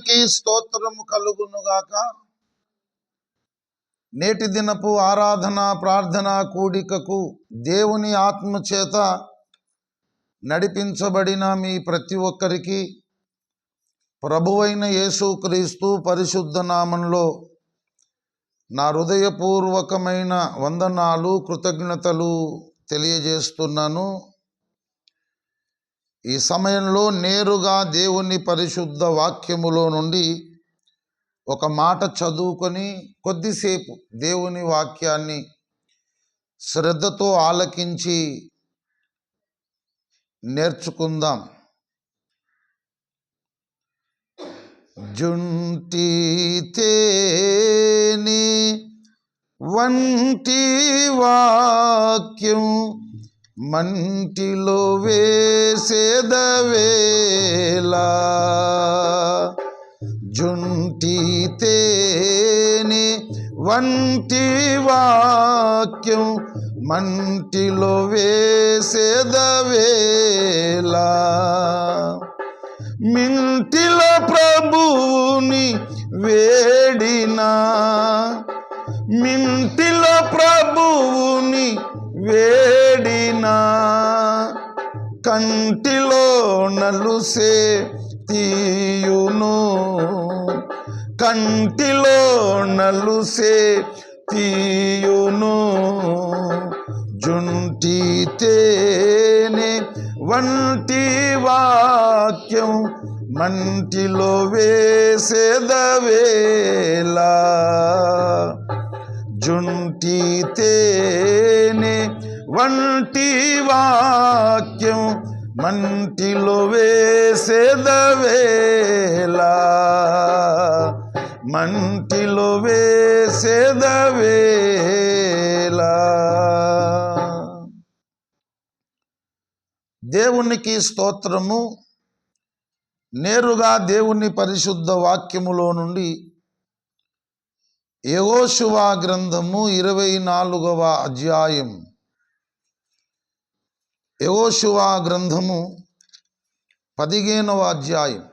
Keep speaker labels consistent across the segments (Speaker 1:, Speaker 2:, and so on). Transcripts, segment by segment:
Speaker 1: దేవునికి స్తోత్రము కలుగునుగాక. నేటి దినపు ఆరాధన ప్రార్థన కూడికకు దేవుని ఆత్మచేత నడిపించబడిన మీ ప్రతి ఒక్కరికి ప్రభువైన యేసుక్రీస్తు పరిశుద్ధ నామంలో నా హృదయపూర్వకమైన వందనాలు కృతజ్ఞతలు తెలియజేస్తున్నాను. ఈ సమయంలో నేరుగా దేవుని పరిశుద్ధ వాక్యములో నుండి ఒక మాట చదువుకొని కొద్దిసేపు దేవుని వాక్యాన్ని శ్రద్ధతో ఆలకించి నేర్చుకుందాం. జుంటి తేనె వంటి వాక్యం మంటిలో వేసేదవేలా, జుంటి తేనె వంటి వాక్యం మంటిలో వేసేదవేలా, మింటిలో ప్రభువుని వేడినా, మింటిలో ప్రభువుని వేడినా, కంటిలో నలుసే తీయును, కంటిలో నలుసే తీయును, జుంటి తేనె వంటి వాక్యం మంటిలో వేసేదవేలా, జుంటి తేనె వంటి వాక్యం మంటిలో వేసేదవేలా, మంటిలో వేసేదవేలా. దేవునికి స్తోత్రము. నేరుగా దేవుని పరిశుద్ధ వాక్యములో నుండి యెహోషువ గ్రంథము 24వ అధ్యాయం, యెహోషువ గ్రంథము 15వ అధ్యాయం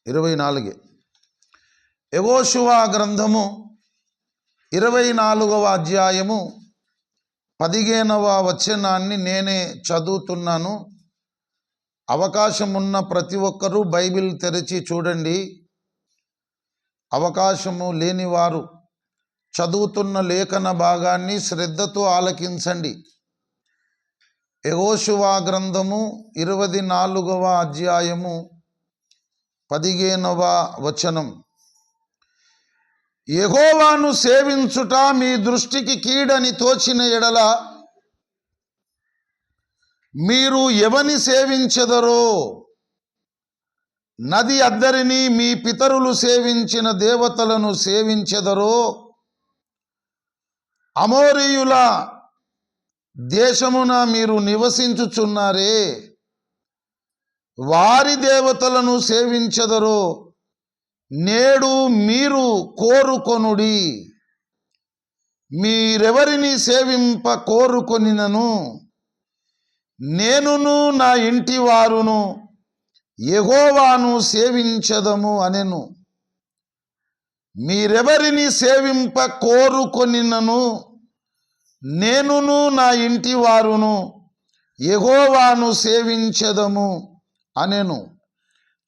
Speaker 1: 24. యెహోషువ గ్రంథము 24వ అధ్యాయము 15వ వచనాన్ని నేనే చదువుతున్నాను. అవకాశం ఉన్న ప్రతి ఒక్కరూ బైబిల్ తెరిచి చూడండి. అవకాశము లేనివారు చదువుతున్న లేఖన భాగాన్ని శ్రద్ధతో ఆలకించండి. యెహోషువ గ్రంథము 24వ అధ్యాయము 15వ వచనం. యెహోవాను సేవించుట మీ దృష్టికి కీడని తోచిన ఎడల మీరు ఎవని సేవించెదరో, నది అద్దరిని మీ పితరులు సేవించిన దేవతలను సేవించెదరో, అమోరీయుల దేశమున మీరు నివసించుచున్నారే, వారి దేవతలను సేవించెదరో, నేడు మీరు కోరుకొనుడి. మీరెవరిని సేవింప కోరుకొనినను నేనును నా ఇంటి వారును యెహోవాను సేవించదము అనెను. మీరెవరిని సేవింప కోరుకొనినను నేనును నా ఇంటి వారును యెహోవాను సేవించదము అనెను.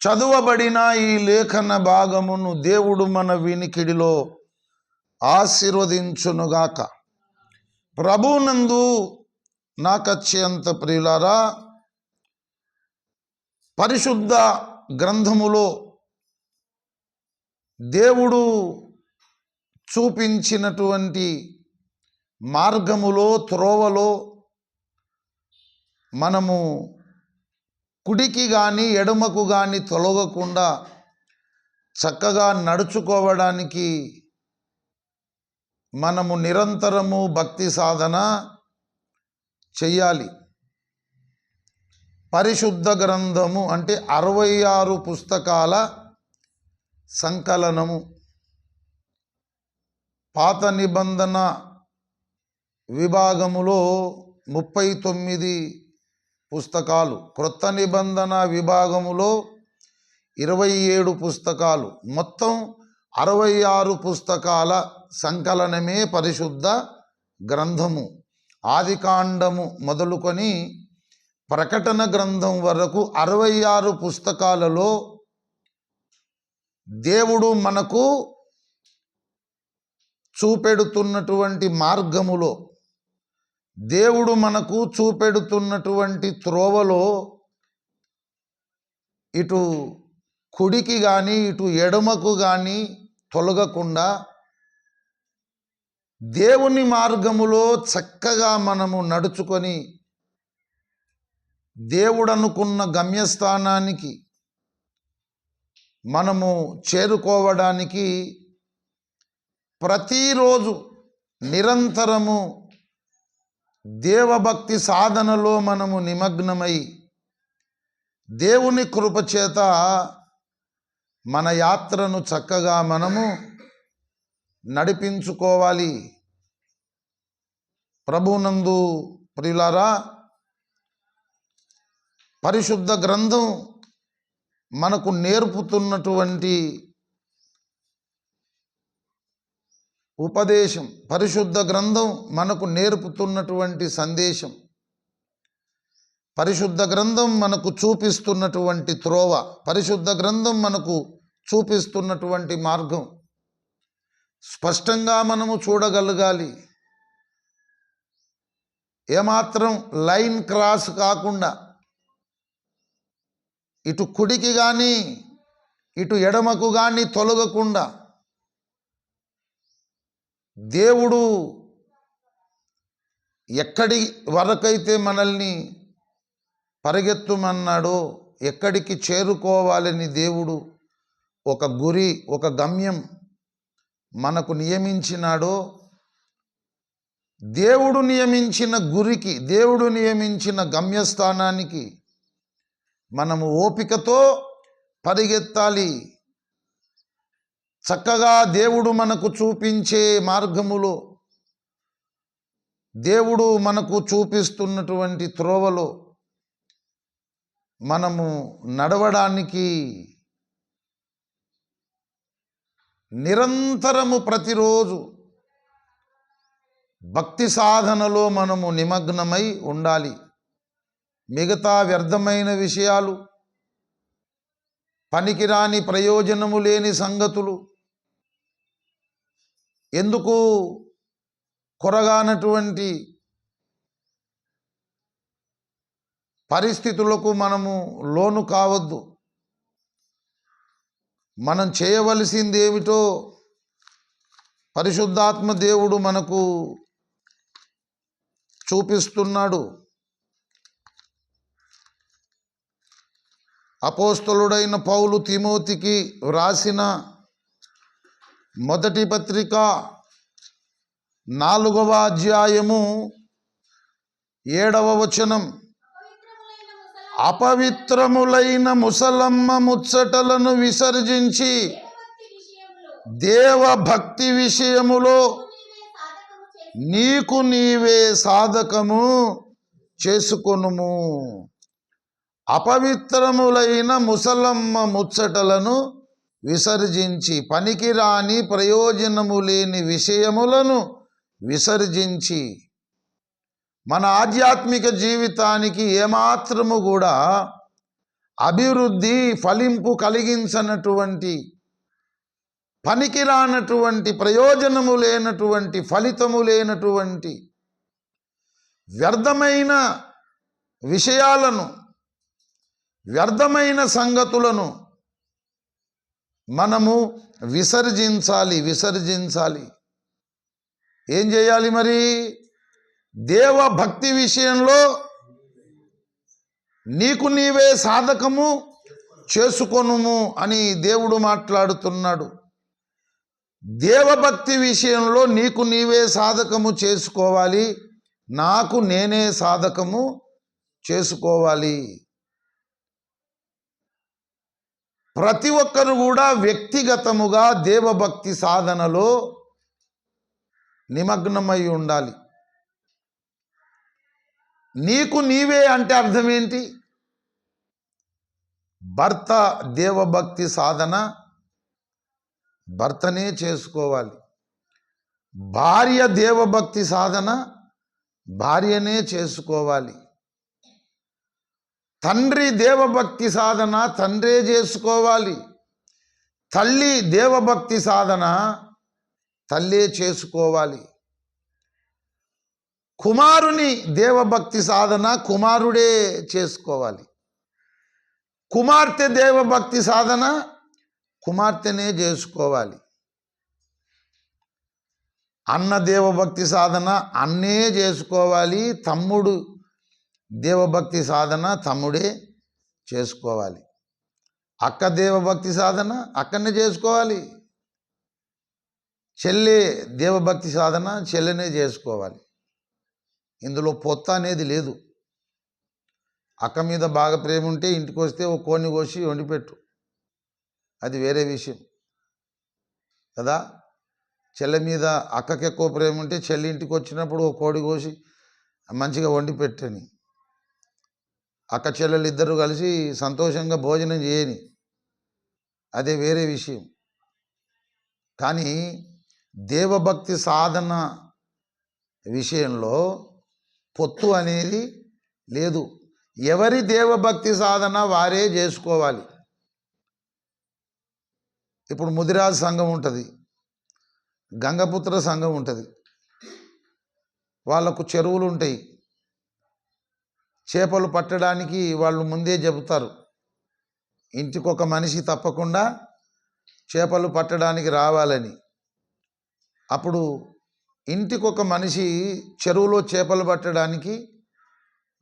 Speaker 1: చదువబడిన ఈ లేఖన భాగమును దేవుడు మన వినికిడిలో ఆశీర్వదించునుగాక. ప్రభునందు నాకత్యంత ప్రియులారా, పరిశుద్ధ గ్రంథములో దేవుడు చూపించినటువంటి మార్గములో త్రోవలో మనము కుడికి కానీ ఎడమకు కానీ తొలగకుండా చక్కగా నడుచుకోవడానికి మనము నిరంతరము భక్తి సాధన చెయ్యాలి. పరిశుద్ధ గ్రంథము అంటే 66 పుస్తకాల సంకలనము. పాత నిబంధన విభాగములో 39 పుస్తకాలు, క్రొత్త నిబంధన విభాగములో 27 పుస్తకాలు, మొత్తం 66 పుస్తకాల సంకలనమే పరిశుద్ధ గ్రంథము. ఆదికాండము మొదలుకొని ప్రకటన గ్రంథం వరకు 66 పుస్తకాలలో దేవుడు మనకు చూపెడుతున్నటువంటి మార్గములో, దేవుడు మనకు చూపెడుతున్నటువంటి త్రోవలో ఇటు కుడికి కానీ ఇటు ఎడమకు కానీ తొలగకుండా దేవుని మార్గములో చక్కగా మనము నడుచుకొని దేవుడు అనుకున్న గమ్యస్థానానికి మనము చేరుకోవడానికి ప్రతిరోజు నిరంతరము దేవభక్తి సాధనలో మనము నిమగ్నమై దేవుని కృపచేత మన యాత్రను చక్కగా మనము నడిపించుకోవాలి. ప్రభునందు ప్రియులారా, పరిశుద్ధ గ్రంథం మనకు నేర్పుతున్నటువంటి ఉపదేశం, పరిశుద్ధ గ్రంథం మనకు నేర్పుతున్నటువంటి సందేశం, పరిశుద్ధ గ్రంథం మనకు చూపిస్తున్నటువంటి త్రోవ, పరిశుద్ధ గ్రంథం మనకు చూపిస్తున్నటువంటి మార్గం స్పష్టంగా మనము చూడగలగాలి. ఏమాత్రం లైన్ క్రాస్ కాకుండా ఇటు కుడికి కానీ ఇటు ఎడమకు కానీ తొలగకుండా దేవుడు ఎక్కడి వరకైతే మనల్ని పరిగెత్తమన్నాడో, ఎక్కడికి చేరుకోవాలని దేవుడు ఒక గురి, ఒక గమ్యం మనకు నియమించినాడో, దేవుడు నియమించిన గురికి, దేవుడు నియమించిన గమ్యస్థానానికి మనము ఓపికతో పరిగెత్తాలి. చక్కగా దేవుడు మనకు చూపించే మార్గములో, దేవుడు మనకు చూపిస్తున్నటువంటి త్రోవలో మనము నడవడానికి నిరంతరము ప్రతిరోజు భక్తి సాధనలో మనము నిమగ్నమై ఉండాలి. మిగతా వ్యర్థమైన విషయాలు, పనికిరాని ప్రయోజనము లేని సంగతులు, ఎందుకు కొరగానటువంటి పరిస్థితులకు మనము లోను కావద్దు. మనం చేయవలసింది ఏమిటో పరిశుద్ధాత్మ దేవుడు మనకు చూపిస్తున్నాడు. అపోస్తలుడైన పౌలు తిమోతికి వ్రాసిన మొదటి పత్రిక 4వ అధ్యాయము 7వ వచనం, అపవిత్రములైన ముసలమ్మ ముచ్చటలను విసర్జించి దేవభక్తి విషయములో నీకు నీవే సాధకము చేసుకొనుము. అపవిత్రములైన ముసలమ్మ ముచ్చటలను విసర్జించి, పనికిరాని ప్రయోజనము లేని విషయములను విసర్జించి, మన ఆధ్యాత్మిక జీవితానికి ఏమాత్రము కూడా అభివృద్ధి, ఫలింపు కలిగించనటువంటి, పనికిరానటువంటి, ప్రయోజనము లేనటువంటి, ఫలితము లేనటువంటి వ్యర్థమైన విషయాలను, వ్యర్థమైన సంగతులను మనము విసర్జించాలి. ఏం చేయాలి మరి? దేవభక్తి విషయంలో నీకు నీవే సాధకము చేసుకొనుము అని దేవుడు మాట్లాడుతున్నాడు. దేవభక్తి విషయంలో నీకు నీవే సాధకము చేసుకోవాలి, నాకు నేనే సాధకము చేసుకోవాలి. ప్రతి ఒక్కరు కూడా వ్యక్తిగతముగా దేవభక్తి సాధనలో నిమగ్నమై ఉండాలి. నీకు నీవే అంటే అర్థం ఏంటి? భర్త దేవభక్తి సాధన భర్తనే చేసుకోవాలి. భార్య దేవభక్తి సాధన భార్యనే చేసుకోవాలి. తండ్రి దేవభక్తి సాధన తండ్రే చేసుకోవాలి. తల్లి దేవభక్తి సాధన తల్లే చేసుకోవాలి. కుమారుని దేవభక్తి సాధన కుమారుడే చేసుకోవాలి. కుమార్తె దేవభక్తి సాధన కుమార్తెనే చేసుకోవాలి. అన్న దేవభక్తి సాధన అన్నే చేసుకోవాలి. తమ్ముడు దేవభక్తి సాధన తమ్ముడే చేసుకోవాలి. అక్క దేవభక్తి సాధన అక్కనే చేసుకోవాలి. చెల్లె దేవభక్తి సాధన చెల్లెనే చేసుకోవాలి. ఇందులో పొత్త అనేది లేదు. అక్క మీద బాగా ప్రేమ ఉంటే ఇంటికి వస్తే ఓ కోడిని కోసి వండిపెట్టు, అది వేరే విషయం కదా. చెల్లె మీద అక్కకి ఎక్కువ ప్రేమ ఉంటే చెల్లి ఇంటికి వచ్చినప్పుడు ఓ కోడి కోసి మంచిగా వండి పెట్టని, అక్క చెల్లెలు ఇద్దరు కలిసి సంతోషంగా భోజనం చేయని, అదే వేరే విషయం. కానీ దేవభక్తి సాధన విషయంలో పొత్తు అనేది లేదు. ఎవరి దేవభక్తి సాధన వారే చేసుకోవాలి. ఇప్పుడు ముదిరాజు సంఘం ఉంటుంది, గంగపుత్ర సంఘం ఉంటుంది. వాళ్ళకు చెరువులు ఉంటాయి. చేపలు పట్టడానికి వాళ్ళు ముందే చెబుతారు, ఇంటికొక మనిషి తప్పకుండా చేపలు పట్టడానికి రావాలని. అప్పుడు ఇంటికొక మనిషి చెరువులో చేపలు పట్టడానికి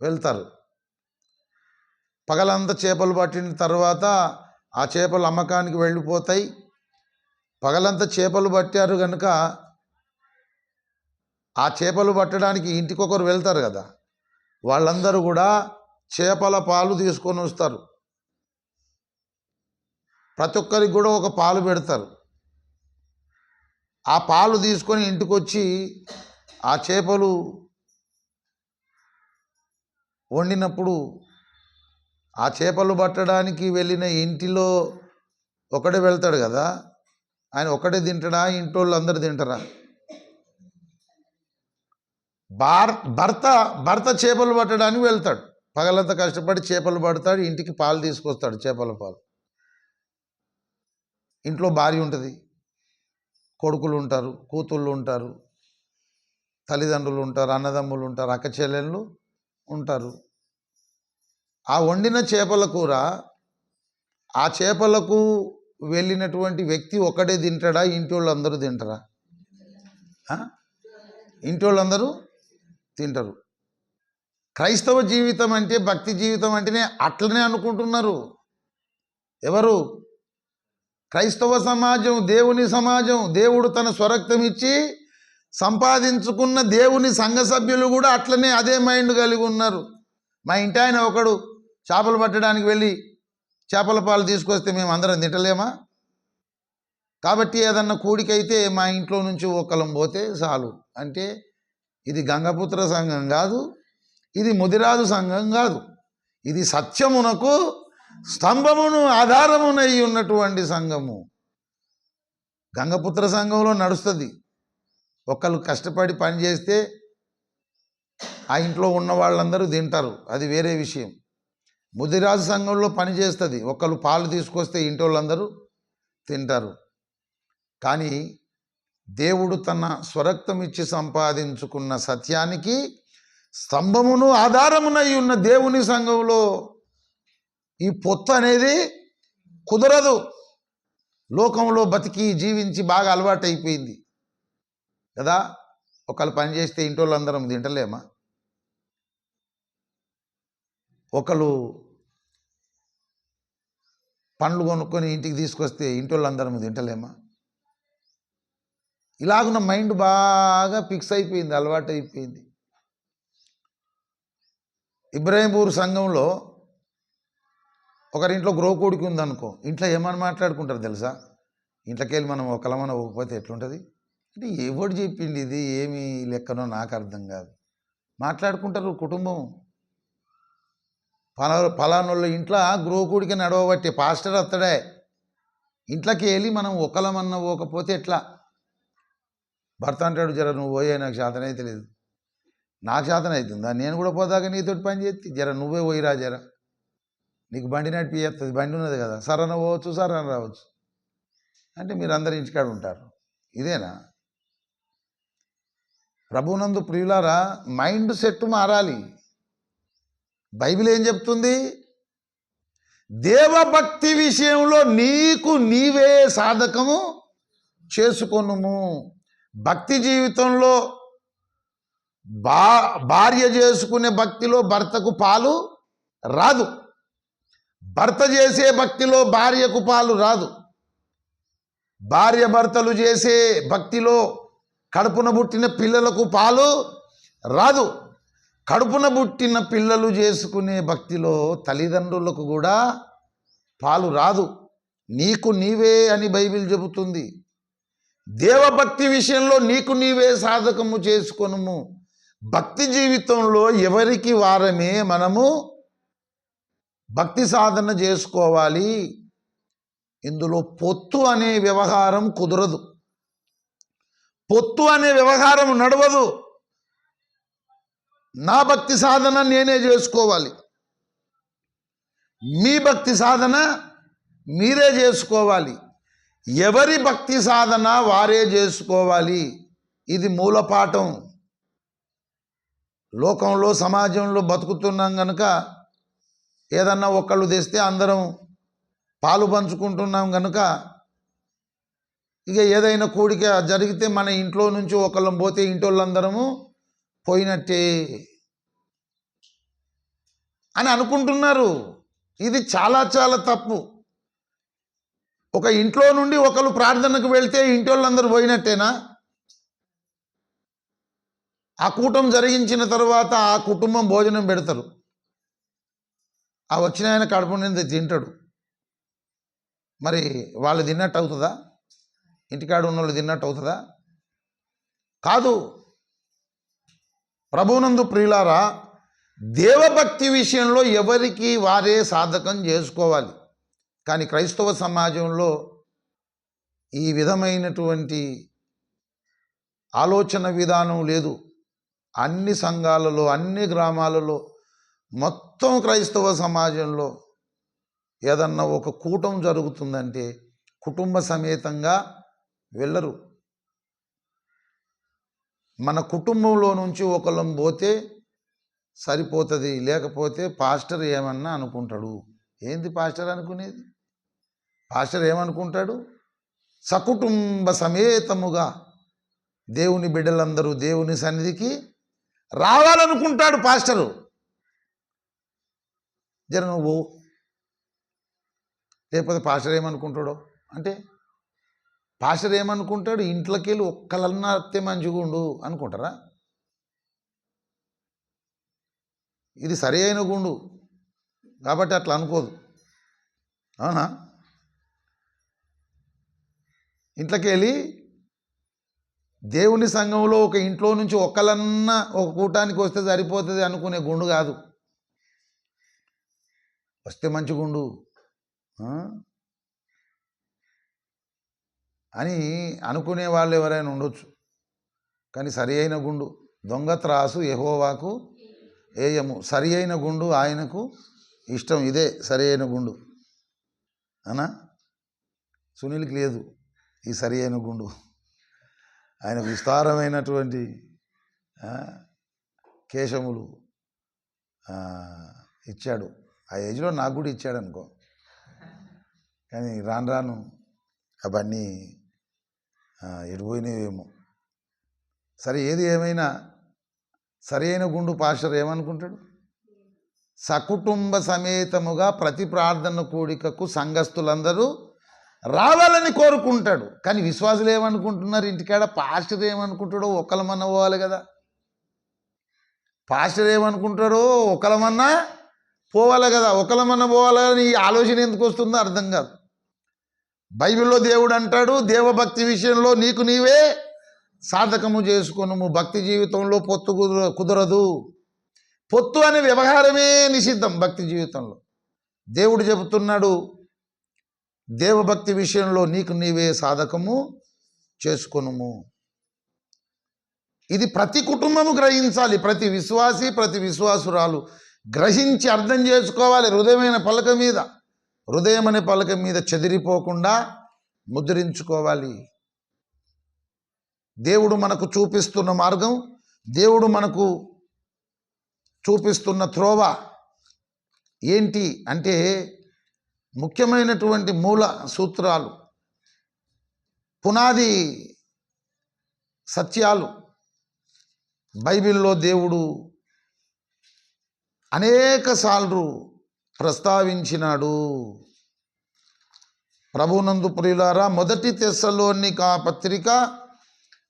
Speaker 1: వెళ్తారు. పగలంతా చేపలు పట్టిన తర్వాత ఆ చేపలు అమ్మకానికి వెళ్ళిపోతాయి. పగలంతా చేపలు పట్టారు కనుక ఆ చేపలు పట్టడానికి ఇంటికొకరు వెళ్తారు కదా, వాళ్ళందరూ కూడా చేపల పాలు తీసుకొని వస్తారు. ప్రతి ఒక్కరికి కూడా ఒక పాలు పెడతారు. ఆ పాలు తీసుకొని ఇంటికి వచ్చి ఆ చేపలు వండినప్పుడు ఆ చేపలు పట్టడానికి వెళ్ళిన ఇంటిలో ఒకడే వెళ్తాడు కదా, ఆయన ఒకటే తింటాడా, ఇంటోళ్ళు అందరు తింటారా? భర్త చేపలు పట్టడానికి వెళ్తాడు. పగలంతా కష్టపడి చేపలు పడతాడు, ఇంటికి పాలు తీసుకొస్తాడు, చేపల పాలు. ఇంట్లో భార్య ఉంటుంది, కొడుకులు ఉంటారు, కూతుళ్ళు ఉంటారు, తల్లిదండ్రులు ఉంటారు, అన్నదమ్ములు ఉంటారు, అక్క చెల్లెళ్ళు ఉంటారు. ఆ వండిన చేపల కూర ఆ చేపలకు వెళ్ళినటువంటి వ్యక్తి ఒకడే తింటాడా, ఇంటి వాళ్ళు అందరూ తింటారా? ఇంటి వాళ్ళందరూ తింటారు. క్రైస్తవ జీవితం అంటే, భక్తి జీవితం అంటేనే అట్లనే అనుకుంటున్నారు. ఎవరు? క్రైస్తవ సమాజం దేవుని సమాజం. దేవుడు తన స్వరక్తం ఇచ్చి సంపాదించుకున్న దేవుని సంఘ సభ్యులు కూడా అట్లనే అదే మైండ్ కలిగి ఉన్నారు. మా ఇంటి ఆయన ఒకడు చేపలు పట్టడానికి వెళ్ళి చేపల పాలు తీసుకొస్తే మేము అందరం తింటలేమా? కాబట్టి ఏదన్నా కూడికైతే మా ఇంట్లో నుంచి ఒకలం పోతే చాలు అంటే, ఇది గంగపుత్ర సంఘం కాదు, ఇది ముదిరాజు సంఘం కాదు, ఇది సత్యమునకు స్తంభమును ఆధారమునై ఉన్నటువంటి సంఘము. గంగపుత్ర సంఘంలో నడుస్తుంది. ఒకళ్ళు కష్టపడి పని చేస్తే ఆ ఇంట్లో ఉన్న వాళ్ళందరూ తింటారు, అది వేరే విషయం. ముదిరాజు సంఘంలో పని చేస్తుంది, ఒకళ్ళు పాలు తీసుకొస్తే ఇంటి వాళ్ళందరూ తింటారు. కానీ దేవుడు తన స్వరక్తం ఇచ్చి సంపాదించుకున్న సత్యానికి స్తంభమును ఆధారమునై ఉన్న దేవుని సంఘంలో ఈ పొత్తు అనేది కుదరదు. లోకంలో బతికి జీవించి బాగా అలవాటు అయిపోయింది కదా. ఒకళ్ళు పని చేస్తే ఇంటి వాళ్ళందరం తింటలేమా? ఒకళ్ళు పండ్లు కొనుక్కొని ఇంటికి తీసుకొస్తే ఇంటి వాళ్ళందరం తింటలేమా? ఇలాగున్న మైండ్ బాగా ఫిక్స్ అయిపోయింది, అలవాటు అయిపోయింది. ఇబ్రాహీంపూర్ సంఘంలో ఒకరింట్లో గ్రోకోడికి ఉందనుకో, ఇంట్లో ఏమని మాట్లాడుకుంటారు తెలుసా? ఇంట్లోకి వెళ్ళి మనం ఒకలమన పోతే ఎట్లుంటుంది అంటే, ఎవడు చెప్పింది ఇది ఏమి లెక్కనో నాకు అర్థం కాదు. మాట్లాడుకుంటారు కుటుంబం. పలానోళ్ళ ఇంట్లో గృహకూడికి నడవబట్టి పాస్టర్ అత్తడే ఇంట్లోకి వెళ్ళి మనం ఒకలమన్న పోకపోతే ఎట్లా? భర్త అంటాడు, జర నువ్వు పోయే, నాకు శాతం అయితే లేదు. నాకు శాతం అవుతుందా? నేను కూడా పోదాక నీతోటి పని చేస్తే జర నువ్వే పోయిరా, జర నీకు బండి నడిపి చేస్తుంది, బండి ఉన్నది కదా, సరన పోవచ్చు సరన రావచ్చు అంటే మీరు అందరు ఇంటికాడ ఉంటారు. ఇదేనా? ప్రభునందు ప్రియులారా, మైండ్ సెట్ మారాలి. బైబిల్ ఏం చెప్తుంది? దేవభక్తి విషయంలో నీకు నీవే సాధకము చేసుకొనుము. భక్తి జీవితంలో భార్య చేసుకునే భక్తిలో భర్తకు పాలు రాదు, భర్త చేసే భక్తిలో భార్యకు పాలు రాదు, భార్య భర్తలు చేసే భక్తిలో కడుపున పుట్టిన పిల్లలకు పాలు రాదు, కడుపున పుట్టిన పిల్లలు చేసుకునే భక్తిలో తల్లిదండ్రులకు కూడా పాలు రాదు. నీకు నీవే అని బైబిల్ చెబుతుంది. దేవభక్తి విషయంలో నీకు నీవే సాధకము చేసుకొనుము. భక్తి జీవితంలో ఎవరికి వారమే మనము భక్తి సాధన చేసుకోవాలి. ఇందులో పొత్తు అనే వ్యవహారం కుదరదు, పొత్తు అనే వ్యవహారం నడవదు. నా భక్తి సాధన నేనే చేసుకోవాలి, మీ భక్తి సాధన మీరే చేసుకోవాలి, ఎవరి భక్తి సాధన వారే చేసుకోవాలి. ఇది మూలపాఠం. లోకంలో సమాజంలో బతుకుతున్నాం కనుక ఏదన్నా ఒకళ్ళు తెస్తే అందరం పాలు పంచుకుంటున్నాం కనుక ఇక ఏదైనా కోడిక జరిగితే మన ఇంట్లో నుంచి ఒకళ్ళం పోతే ఇంటోళ్ళందరము పోయినట్టే అని అనుకుంటున్నారు. ఇది చాలా చాలా తప్పు. ఒక ఇంట్లో నుండి ఒకరు ప్రార్థనకు వెళ్తే ఇంటోళ్ళందరూ పోయినట్టేనా? ఆ కూటం జరిగించిన తర్వాత ఆ కుటుంబం భోజనం పెడతారు, ఆ వచ్చిన ఆయన కడుపు నిండా తింటాడు. మరి వాళ్ళు తిన్నట్టు అవుతుందా? ఇంటికాడ ఉన్న వాళ్ళు తిన్నట్టు అవుతుందా? కాదు. ప్రభువునందు ప్రియులారా, దేవభక్తి విషయంలో ఎవరికి వారే సాధకం చేసుకోవాలి. కానీ క్రైస్తవ సమాజంలో ఈ విధమైనటువంటి ఆలోచన విధానం లేదు. అన్ని సంఘాలలో, అన్ని గ్రామాలలో, మొత్తం క్రైస్తవ సమాజంలో ఏదన్నా ఒక కూటం జరుగుతుందంటే కుటుంబ సమేతంగా వెళ్ళరు. మన కుటుంబంలో నుంచి ఒకళ్ళం పోతే సరిపోతుంది, లేకపోతే పాస్టర్ ఏమన్నా అనుకుంటాడు. ఏంది పాస్టర్ అనుకునేది? పాస్టర్ ఏమనుకుంటాడు? సకుటుంబ సమేతముగా దేవుని బిడ్డలందరూ దేవుని సన్నిధికి రావాలనుకుంటాడు పాస్టరు. జర నువ్వు, లేకపోతే పాస్టర్ ఏమనుకుంటాడో అంటే పాస్టర్ ఏమనుకుంటాడు? ఇంట్లోకి వెళ్ళి ఒక్కలన్నా అత్తే మంచిగుండు అనుకుంటారా? ఇది సరి అయిన గుండు కాబట్టి అట్లా అనుకోదు, అవునా? ఇంట్లోకి వెళ్ళి దేవుని సంఘంలో ఒక ఇంట్లో నుంచి ఒక్కలన్నా ఒక కూటానికి వస్తే సరిపోతుంది అనుకునే గుండు కాదు. వస్తే మంచి గుండు అని అనుకునే వాళ్ళు ఎవరైనా ఉండొచ్చు, కానీ సరి అయిన గుండు దొంగ త్రాసు యెహోవాకు ఏయము. సరి అయిన గుండు ఆయనకు ఇష్టం. ఇదే సరి అయిన గుండు అనా? సునీల్కి లేదు ఈ సరి అయిన గుండు. ఆయనకు విస్తారమైనటువంటి కేశములు ఇచ్చాడు. ఆ ఏజ్లో నాకు కూడా ఇచ్చాడు అనుకో, కానీ రాను రాను అవన్నీ ఎడిపోయినవేమో. సరే, ఏది ఏమైనా సరైన గుండు పాస్టర్ ఏమనుకుంటాడు? సకుటుంబ సమేతముగా ప్రతి ప్రార్థన కూడికకు సంఘస్థులందరూ రావాలని కోరుకుంటాడు. కానీ విశ్వాసులు ఏమనుకుంటున్నారు? ఇంటికాడ పాస్టర్ ఏమనుకుంటాడో ఒకళ్ళమన్నా పోవాలి కదా. పాస్టర్ ఏమనుకుంటాడో ఒకళ్ళమన్నా పోవాలి కదా. ఒకళ్ళమన్నా పోవాలని ఈ ఆలోచన ఎందుకు వస్తుందో అర్థం కాదు. బైబిల్లో దేవుడు అంటాడు, దేవభక్తి విషయంలో నీకు నీవే సాధకము చేసుకొనుము. భక్తి జీవితంలో పొత్తు కుదరదు. పొత్తు అనే వ్యవహారమే నిషిద్ధం భక్తి జీవితంలో. దేవుడు చెబుతున్నాడు, దేవభక్తి విషయంలో నీకు నీవే సాధకము చేసుకొనుము. ఇది ప్రతి కుటుంబము గ్రహించాలి, ప్రతి విశ్వాసి ప్రతి విశ్వాసురాలు గ్రహించి అర్థం చేసుకోవాలి. హృదయం అనే పలక మీద చెదిరిపోకుండా ముద్రించుకోవాలి. దేవుడు మనకు చూపిస్తున్న మార్గం, దేవుడు మనకు చూపిస్తున్న త్రోవ ఏంటి అంటే ముఖ్యమైనటువంటి మూల సూత్రాలు, పునాది సత్యాలు బైబిల్లో దేవుడు అనేకసార్లు ప్రస్తావించినాడు. ప్రభునందు ప్రియులారా, 1 తెస్సలోనిక పత్రిక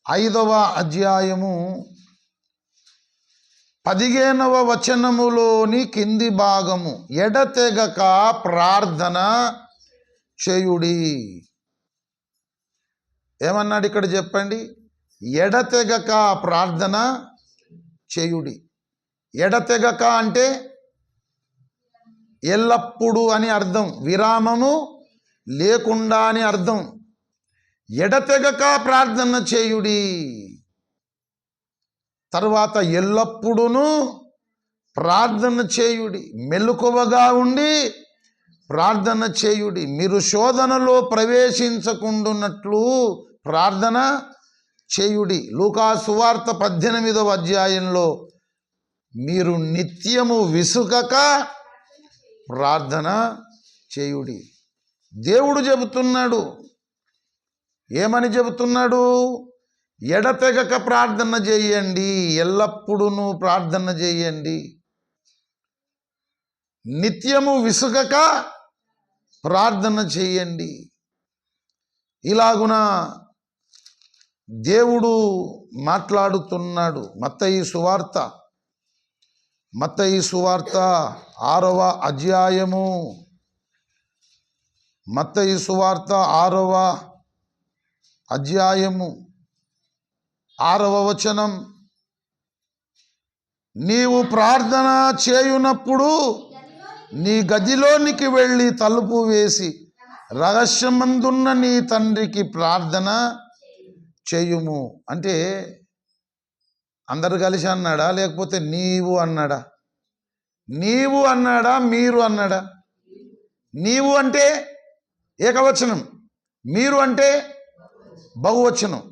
Speaker 1: 5వ అధ్యాయము 15వ వచనములోని కింది భాగము, ఎడతెగక ప్రార్థన చేయుడి. ఏమన్నాడు ఇక్కడ చెప్పండి? ఎడతెగక ప్రార్థన చేయుడి. ఎడతెగక అంటే ఎల్లప్పుడూ అని అర్థం, విరామము లేకుండా అని అర్థం. ఎడతెగక ప్రార్థన చేయుడి. తర్వాత ఎల్లప్పుడూను ప్రార్థన చేయుడి, మెలకువగా ఉండి ప్రార్థన చేయుడి, మీరు శోధనలో ప్రవేశించకుండునట్లు ప్రార్థన చేయుడి. లూకా సువార్త 18వ అధ్యాయంలో మీరు నిత్యము విసుగక ప్రార్థన చేయుడి. దేవుడు చెబుతున్నాడు. ఏమని చెబుతున్నాడు? ఎడతెగక ప్రార్థన చేయండి, ఎల్లప్పుడూ ప్రార్థన చేయండి, నిత్యము విసుగక ప్రార్థన చేయండి. ఇలాగున దేవుడు మాట్లాడుతున్నాడు. మత్తయి సువార్త 6వ అధ్యాయము, మత్తయి సువార్త 6వ అధ్యాయము 6వ వచనం, నీవు ప్రార్థన చేయునప్పుడు నీ గదిలోనికి వెళ్ళి తలుపు వేసి రహస్యమందున్న నీ తండ్రికి ప్రార్థన చేయుము. అంటే అందరు కలిసి అన్నాడా, లేకపోతే నీవు అన్నాడా? నీవు అన్నాడా, మీరు అన్నాడా? నీవు అంటే ఏకవచనం, మీరు అంటే బహువచనం.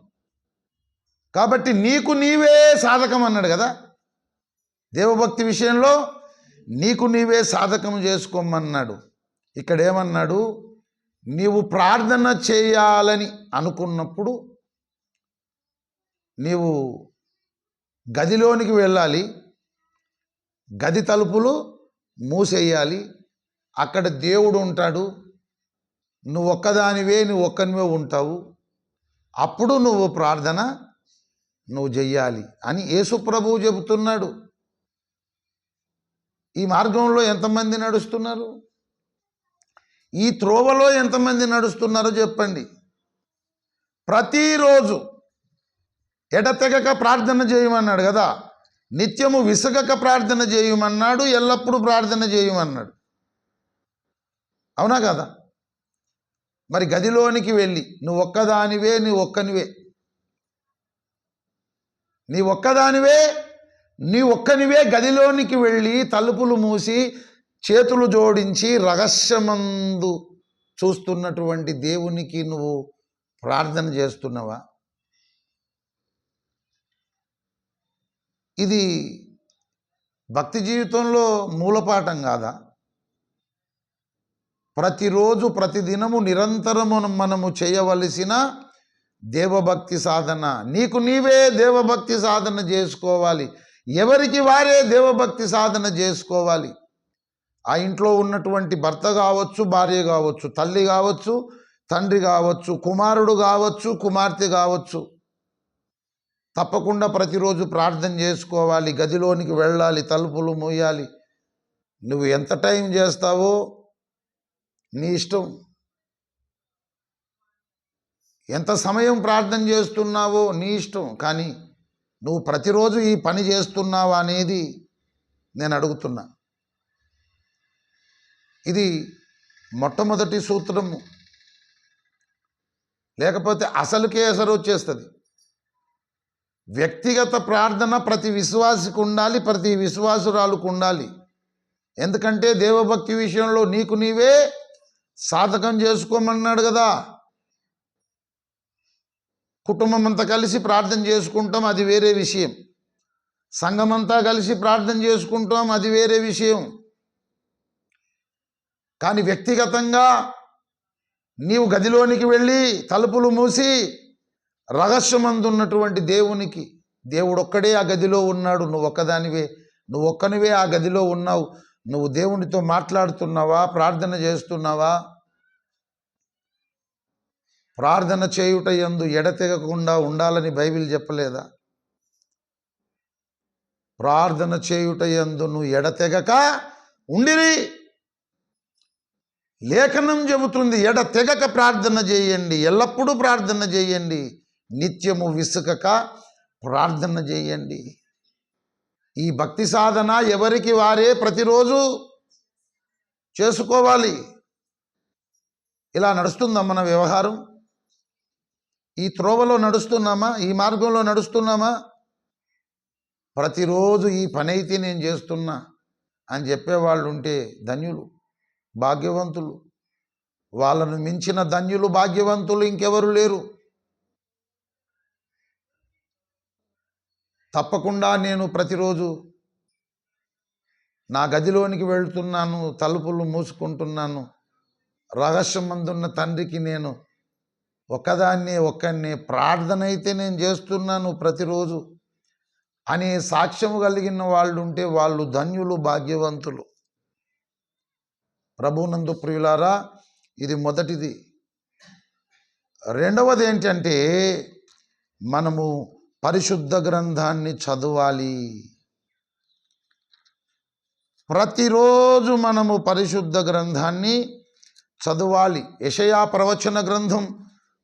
Speaker 1: కాబట్టి నీకు నీవే సాధకం అన్నాడు కదా. దేవభక్తి విషయంలో నీకు నీవే సాధకం చేసుకోమన్నాడు. ఇక్కడ ఏమన్నాడు? నీవు ప్రార్థన చేయాలని అనుకున్నప్పుడు నీవు గదిలోనికి వెళ్ళాలి, గది తలుపులు మూసేయాలి, అక్కడ దేవుడు ఉంటాడు, నువ్వు ఒక్కనివే ఉంటావు, అప్పుడు నువ్వు ప్రార్థన చెయ్యాలి అని యేసు ప్రభువు చెబుతున్నాడు. ఈ మార్గంలో ఎంతమంది నడుస్తున్నారు? ఈ త్రోవలో ఎంతమంది నడుస్తున్నారో చెప్పండి. ప్రతిరోజు ఎడతెగక ప్రార్థన చేయమన్నాడు కదా, నిత్యము విసుగక ప్రార్థన చేయమన్నాడు, ఎల్లప్పుడూ ప్రార్థన చేయమన్నాడు. అవునా కదా? మరి గదిలోనికి వెళ్ళి నువ్వు ఒక్కనివే గదిలోనికి వెళ్ళి తలుపులు మూసి చేతులు జోడించి రహస్యమందు చూస్తున్నటువంటి దేవునికి నువ్వు ప్రార్థన చేస్తున్నావా? ఇది భక్తి జీవితంలో మూలపాఠం కాదా? ప్రతిరోజు ప్రతిదినము నిరంతరము మనము చేయవలసిన దేవభక్తి సాధన. నీకు నీవే దేవభక్తి సాధన చేసుకోవాలి. ఎవరికి వారే దేవభక్తి సాధన చేసుకోవాలి. ఆ ఇంట్లో ఉన్నటువంటి భర్త కావచ్చు, భార్య కావచ్చు, తల్లి కావచ్చు, తండ్రి కావచ్చు, కుమారుడు కావచ్చు, కుమార్తె కావచ్చు, తప్పకుండా ప్రతిరోజు ప్రార్థన చేసుకోవాలి. గదిలోనికి వెళ్ళాలి, తలుపులు మూయాలి. నువ్వు ఎంత టైం చేస్తావో నీ ఇష్టం, ఎంత సమయం ప్రార్థన చేస్తున్నావో నీ ఇష్టం. కానీ నువ్వు ప్రతిరోజు ఈ పని చేస్తున్నావా అనేది నేను అడుగుతున్నా. ఇది మొట్టమొదటి సూత్రము. లేకపోతే అసలుకే ఎసరు వచ్చేస్తుంది. వ్యక్తిగత ప్రార్థన ప్రతి విశ్వాసికి ఉండాలి, ప్రతి విశ్వాసురాలకు ఉండాలి. ఎందుకంటే దేవభక్తి విషయంలో నీకు నీవే సాధకం చేసుకోమన్నాడు కదా. కుటుంబం అంతా కలిసి ప్రార్థన చేసుకుంటాం, అది వేరే విషయం. సంఘమంతా కలిసి ప్రార్థన చేసుకుంటాం, అది వేరే విషయం. కానీ వ్యక్తిగతంగా నీవు గదిలోనికి వెళ్ళి తలుపులు మూసి రహస్యమందున్నటువంటి దేవునికి, దేవుడొక్కడే ఆ గదిలో ఉన్నాడు, నువ్వు ఒక్కనివే ఆ గదిలో ఉన్నావు, నువ్వు దేవునితో మాట్లాడుతున్నావా, ప్రార్థన చేస్తున్నావా? ప్రార్థన చేయుట యందు ఎడతెగకుండా ఉండాలని బైబిల్ చెప్పలేదా? ప్రార్థన చేయుట యందు నువ్వు ఎడతెగక ఉండిరి. లేఖనం చెబుతుంది, ఎడతెగక ప్రార్థన చేయండి, ఎల్లప్పుడూ ప్రార్థన చేయండి, నిత్యము విసుకక ప్రార్థన చేయండి. ఈ భక్తి సాధన ఎవరికి వారే ప్రతిరోజు చేసుకోవాలి. ఇలా నడుస్తుందా మన వ్యవహారం? ఈ త్రోవలో నడుస్తున్నామా? ఈ మార్గంలో నడుస్తున్నామా? ప్రతిరోజు ఈ పని అయితే నేను చేస్తున్నా అని చెప్పేవాళ్ళు ఉంటే ధన్యులు, భాగ్యవంతులు. వాళ్ళను మించిన ధన్యులు, భాగ్యవంతులు ఇంకెవరు లేరు. తప్పకుండా నేను ప్రతిరోజు నా గదిలోనికి వెళ్తున్నాను, తలుపులు మూసుకుంటున్నాను, రహస్యమందున్న తండ్రికి నేను ఒక్కనే ప్రార్థన అయితే నేను చేస్తున్నాను ప్రతిరోజు అనే సాక్ష్యము కలిగిన వాళ్ళు ఉంటే వాళ్ళు ధన్యులు, భాగ్యవంతులు. ప్రభునందు ప్రియులారా, ఇది మొదటిది. రెండవది ఏంటంటే మనము పరిశుద్ధ గ్రంథాన్ని చదవాలి. ప్రతిరోజు మనము పరిశుద్ధ గ్రంథాన్ని చదవాలి. యెషయా ప్రవచన గ్రంథం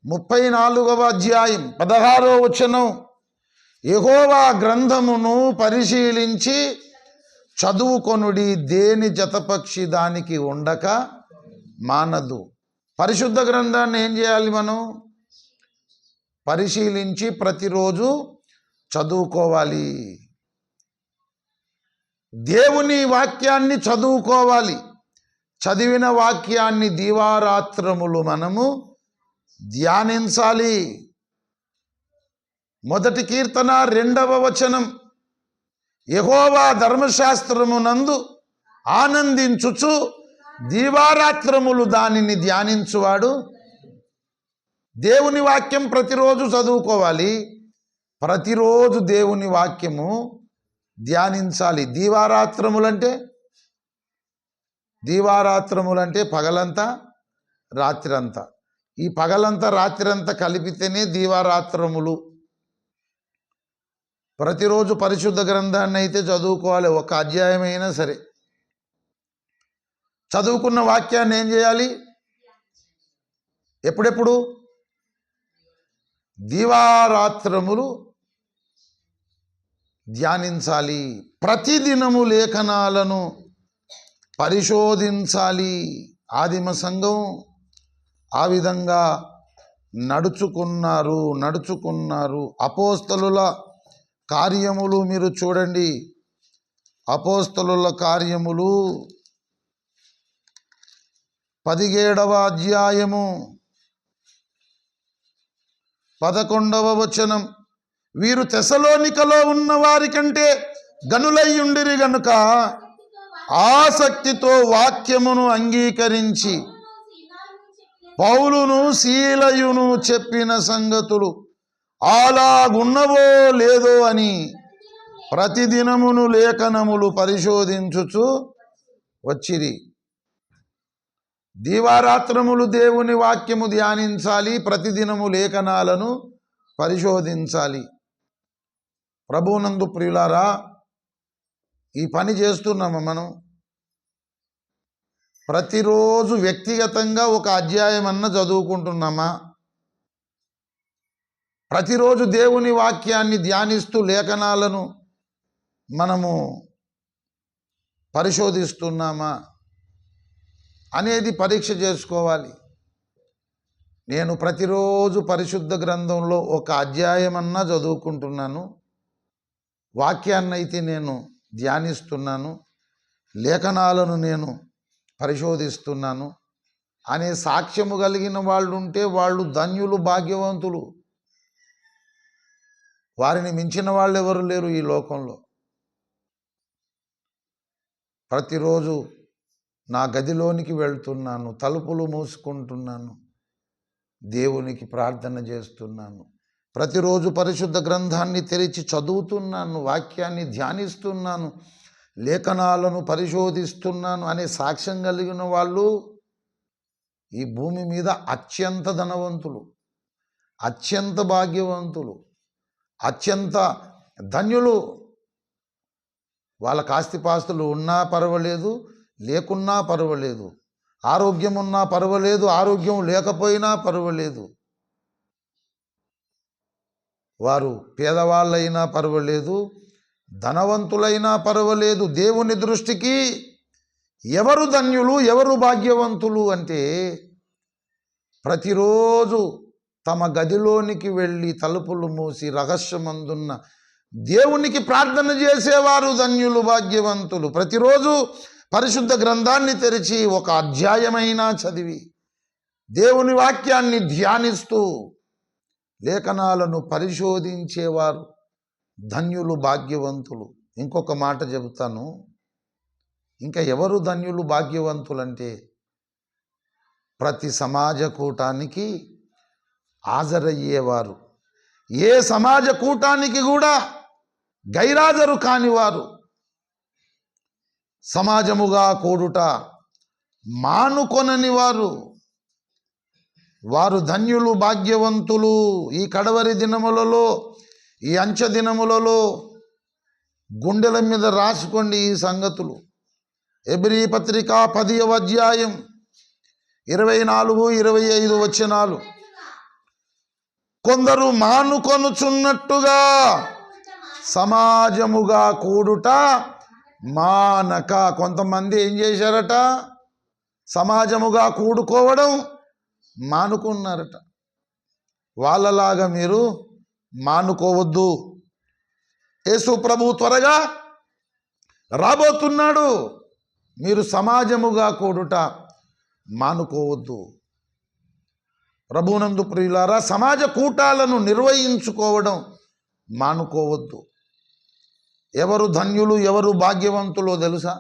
Speaker 1: 34వ అధ్యాయం 16వ వచనం, యెహోవా గ్రంథమును పరిశీలించి చదువుకొనుడి, దేని జతపక్షి దానికి ఉండక మానదు. పరిశుద్ధ గ్రంథాన్ని ఏం చేయాలి? మనం పరిశీలించి ప్రతిరోజు చదువుకోవాలి. దేవుని వాక్యాన్ని చదువుకోవాలి. చదివిన వాక్యాన్ని దివారాత్రములు మనము ధ్యానించాలి. మొదటి కీర్తన 2వ వచనం, యెహోవా ధర్మశాస్త్రమునందు ఆనందించుచు దివారాత్రములు దానిని ధ్యానించువాడు. దేవుని వాక్యం ప్రతిరోజు చదువుకోవాలి, ప్రతిరోజు దేవుని వాక్యము ధ్యానించాలి. దీవారాత్రములంటే పగలంతా రాత్రంతా. ఈ పగలంతా రాత్రంతా కలిపితేనే దీవారాత్రములు. ప్రతిరోజు పరిశుద్ధ గ్రంథాన్ని అయితే చదువుకోవాలి, ఒక అధ్యాయం అయినా సరే. చదువుకున్న వాక్యాన్ని ఏం చేయాలి? ఎప్పుడెప్పుడు? దీవారాత్రములు ధ్యానించాలి. ప్రతిదినము లేఖనాలను పరిశోధించాలి. ఆదిమ సంఘం ఆ విధంగా నడుచుకున్నారు. అపోస్తలుల కార్యములు మీరు చూడండి. అపోస్తలుల కార్యములు 17వ అధ్యాయము 11వ వచనం, వీరు తెసలోనికలో ఉన్న వారి కంటే గనులయ్యుండిరి గనుక ఆసక్తితో వాక్యమును అంగీకరించి పౌలును శీలయును చెప్పిన సంగతులు అలాగున్నవో లేదో అని ప్రతిదినమును లేఖనములు పరిశోధించుచు వచ్చిరి. దీవారాత్రములు దేవుని వాక్యము ధ్యానించాలి, ప్రతిదినము లేఖనాలను పరిశోధించాలి. ప్రభువునందు ప్రియులారా, ఈ పని చేస్తున్నామా మనం? ప్రతిరోజు వ్యక్తిగతంగా ఒక అధ్యాయం అన్న చదువుకుంటున్నామా? ప్రతిరోజు దేవుని వాక్యాన్ని ధ్యానిస్తూ లేఖనాలను మనము పరిశోధిస్తున్నామా అనేది పరీక్ష చేసుకోవాలి. నేను ప్రతిరోజు పరిశుద్ధ గ్రంథంలో ఒక అధ్యాయమన్నా చదువుకుంటున్నాను, వాక్యాన్నైతే నేను ధ్యానిస్తున్నాను, లేఖనాలను నేను పరిశోధిస్తున్నాను అనే సాక్ష్యము కలిగిన వాళ్ళు ఉంటే వాళ్ళు ధన్యులు, భాగ్యవంతులు. వారిని మించిన వాళ్ళు ఎవరు లేరు ఈ లోకంలో. ప్రతిరోజు నా గదిలోనికి వెళ్తున్నాను, తలుపులు మూసుకుంటున్నాను, దేవునికి ప్రార్థన చేస్తున్నాను. ప్రతిరోజు పరిశుద్ధ గ్రంథాన్ని తెరిచి చదువుతున్నాను, వాక్యాన్ని ధ్యానిస్తున్నాను, లేఖనాలను పరిశోధిస్తున్నాను అనే సాక్ష్యం కలిగిన వాళ్ళు ఈ భూమి మీద అత్యంత ధనవంతులు, అత్యంత భాగ్యవంతులు, అత్యంత ధన్యులు. వాళ్ళకి ఆస్తిపాస్తులు ఉన్నా పర్వాలేదు, లేకున్నా పర్వాలేదు, ఆరోగ్యం ఉన్నా పర్వాలేదు, ఆరోగ్యం లేకపోయినా పర్వాలేదు, వారు పేదవాళ్ళైనా పర్వాలేదు, ధనవంతులైనా పర్వాలేదు. దేవుని దృష్టికి ఎవరు ధన్యులు, ఎవరు భాగ్యవంతులు అంటే ప్రతిరోజు తమ గదిలోనికి వెళ్ళి తలుపులు మూసి రహస్యమందున్న దేవునికి ప్రార్థన చేసేవారు ధన్యులు, భాగ్యవంతులు. ప్రతిరోజు పరిశుద్ధ గ్రంథాన్ని తెరిచి ఒక అధ్యాయమైనా చదివి దేవుని వాక్యాన్ని ధ్యానిస్తూ లేఖనాలను పరిశోధించేవారు ధన్యులు, భాగ్యవంతులు. ఇంకొక మాట చెబుతాను. ఇంకా ఎవరు ధన్యులు, భాగ్యవంతులంటే ప్రతి సమాజ కూటానికి హాజరయ్యేవారు, ఏ సమాజ కూటానికి కూడా గైరాజరు కానివారు, సమాజముగా కూడుట మానుకొనని వారు, వారు ధన్యులు, భాగ్యవంతులు. ఈ కడవరి దినములలో, ఈ అంచె దినములలో గుండెల మీద రాసుకోండి ఈ సంగతులు. ఎబ్రీ పత్రిక 10వ అధ్యాయం 24, 25 వచనాలు. కొందరు మానుకొనుచున్నట్టుగా సమాజముగా కూడుట మానక. కొంతమంది ఏం చేశారట? సమాజముగా కూడుకోవడం మానుకున్నారట. వాళ్ళలాగా మీరు మానుకోవద్దు. యేసు ప్రభు త్వరగా రాబోతున్నాడు. మీరు సమాజముగా కూడుట మానుకోవద్దు. ప్రభునందు ప్రియులారా, సమాజ కూటాలను నిర్వహించుకోవడం మానుకోవద్దు. ఎవరు ధన్యులు, ఎవరు భాగ్యవంతులో తెలుసా?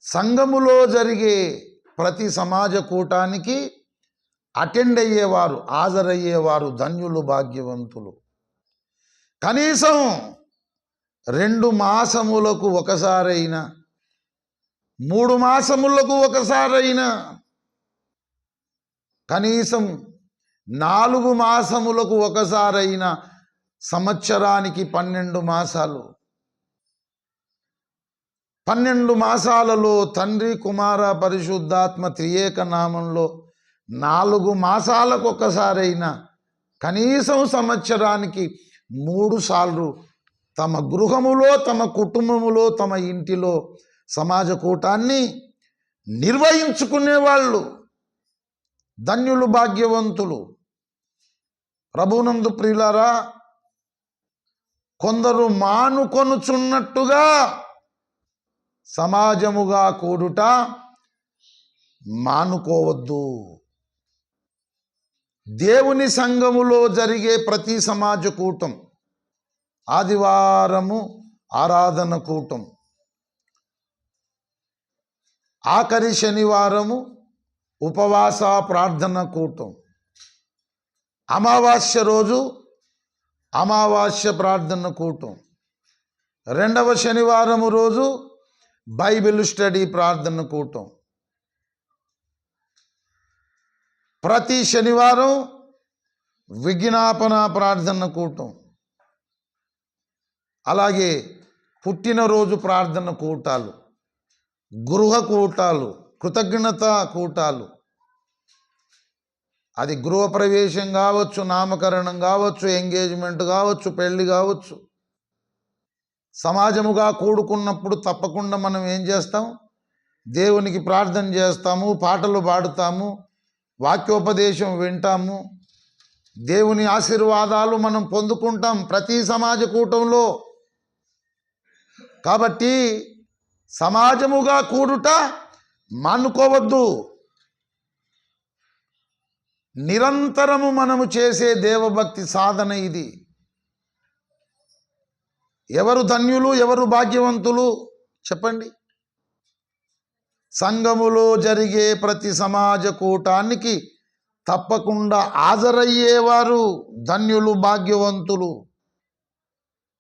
Speaker 1: సంఘములో జరిగే ప్రతి సమాజ కూటానికి అటెండ్ అయ్యేవారు, హాజరయ్యేవారు ధన్యులు, భాగ్యవంతులు. కనీసం 2 మాసములకు ఒకసారైనా, 3 మాసములకు ఒకసారైనా, కనీసం 4 మాసములకు ఒకసారైనా, సంవత్సరానికి 12 మాసాలు, 12 మాసాలలో తండ్రి, కుమార, పరిశుద్ధాత్మ త్రియేక నామంలో 4 మాసాలకు ఒకసారైనా, కనీసం సంవత్సరానికి 3 సార్లు తమ గృహములో, తమ కుటుంబములో, తమ ఇంటిలో సమాజ కూటాన్ని నిర్వహించుకునేవాళ్ళు ధన్యులు, భాగ్యవంతులు. ప్రభునందు ప్రియులారా, కొందరు మానుకొనుచున్నట్టుగా సమాజముగా కూడుట మానుకోవద్దు. దేవుని సంఘములో జరిగే ప్రతి సమాజ కూటం, ఆదివారము ఆరాధన కూటం, ఆఖరి శనివారము ఉపవాస ప్రార్థన కూటం, అమావాస్య రోజు అమావాస్య ప్రార్థన కూటం, 2వ శనివారము రోజు బైబిల్ స్టడీ ప్రార్థన కూటం, ప్రతి శనివారం విజ్ఞాపన ప్రార్థన కూటం, అలాగే పుట్టినరోజు ప్రార్థన కూటాలు, గృహ కూటాలు, కృతజ్ఞత కూటాలు. అది గృహప్రవేశం కావచ్చు, నామకరణం కావచ్చు, ఎంగేజ్మెంట్ కావచ్చు, పెళ్లి కావచ్చు, సమాజముగా కూడుకున్నప్పుడు తప్పకుండా మనం ఏం చేస్తాం? దేవునికి ప్రార్థన చేస్తాము, పాటలు పాడుతాము, వాక్యోపదేశం వింటాము, దేవుని ఆశీర్వాదాలు మనం పొందుకుంటాం ప్రతి సమాజ కూటంలో. కాబట్టి సమాజముగా కూడుట మానుకోవద్దు. నిరంతరము మనము చేసే దేవభక్తి సాధన ఇది. ఎవరు ధన్యులు, ఎవరు భాగ్యవంతులు చెప్పండి? సంఘములో జరిగే ప్రతి సమాజ కూటానికి తప్పకుండా హాజరయ్యేవారు ధన్యులు, భాగ్యవంతులు.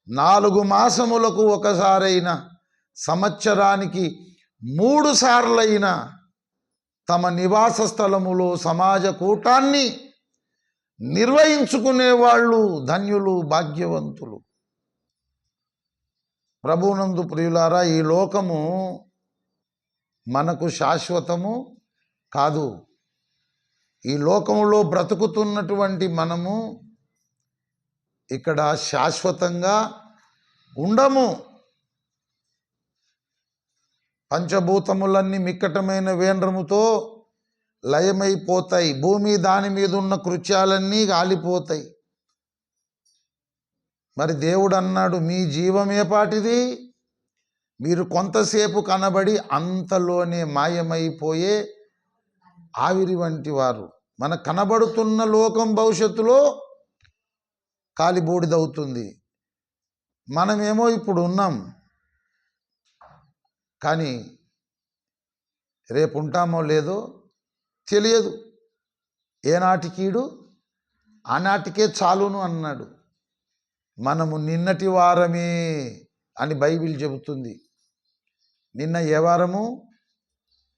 Speaker 1: 4 మాసములకు ఒకసారైనా, సంవత్సరానికి 3 సార్లైనా తమ నివాస స్థలములో సమాజ కూటాన్ని నిర్వహించుకునేవాళ్ళు ధన్యులు, భాగ్యవంతులు. ప్రభువునందు ప్రియులారా, ఈ లోకము మనకు శాశ్వతము కాదు. ఈ లోకములో బ్రతుకుతున్నటువంటి మనము ఇక్కడ శాశ్వతంగా ఉండము. పంచభూతములన్నీ మిక్కటమైన వేంద్రముతో లయమైపోతాయి. భూమి దాని మీద ఉన్న కృత్యాలన్నీ గాలిపోతాయి. మరి దేవుడు అన్నాడు, మీ జీవమే పాటిది, మీరు కొంతసేపు కనబడి అంతలోనే మాయమైపోయే ఆవిరి వంటి వారు. మన కనబడుతున్న లోకం భవిష్యత్తులో కాలిబూడిదవుతుంది. మనమేమో ఇప్పుడు ఉన్నాం, కానీ రేపు ఉంటామో లేదో తెలియదు. ఏనాటికీడు ఆనాటికే చాలును అన్నాడు. మనము నిన్నటి వారమే అని బైబిల్ చెబుతుంది. నిన్న ఏ వారము?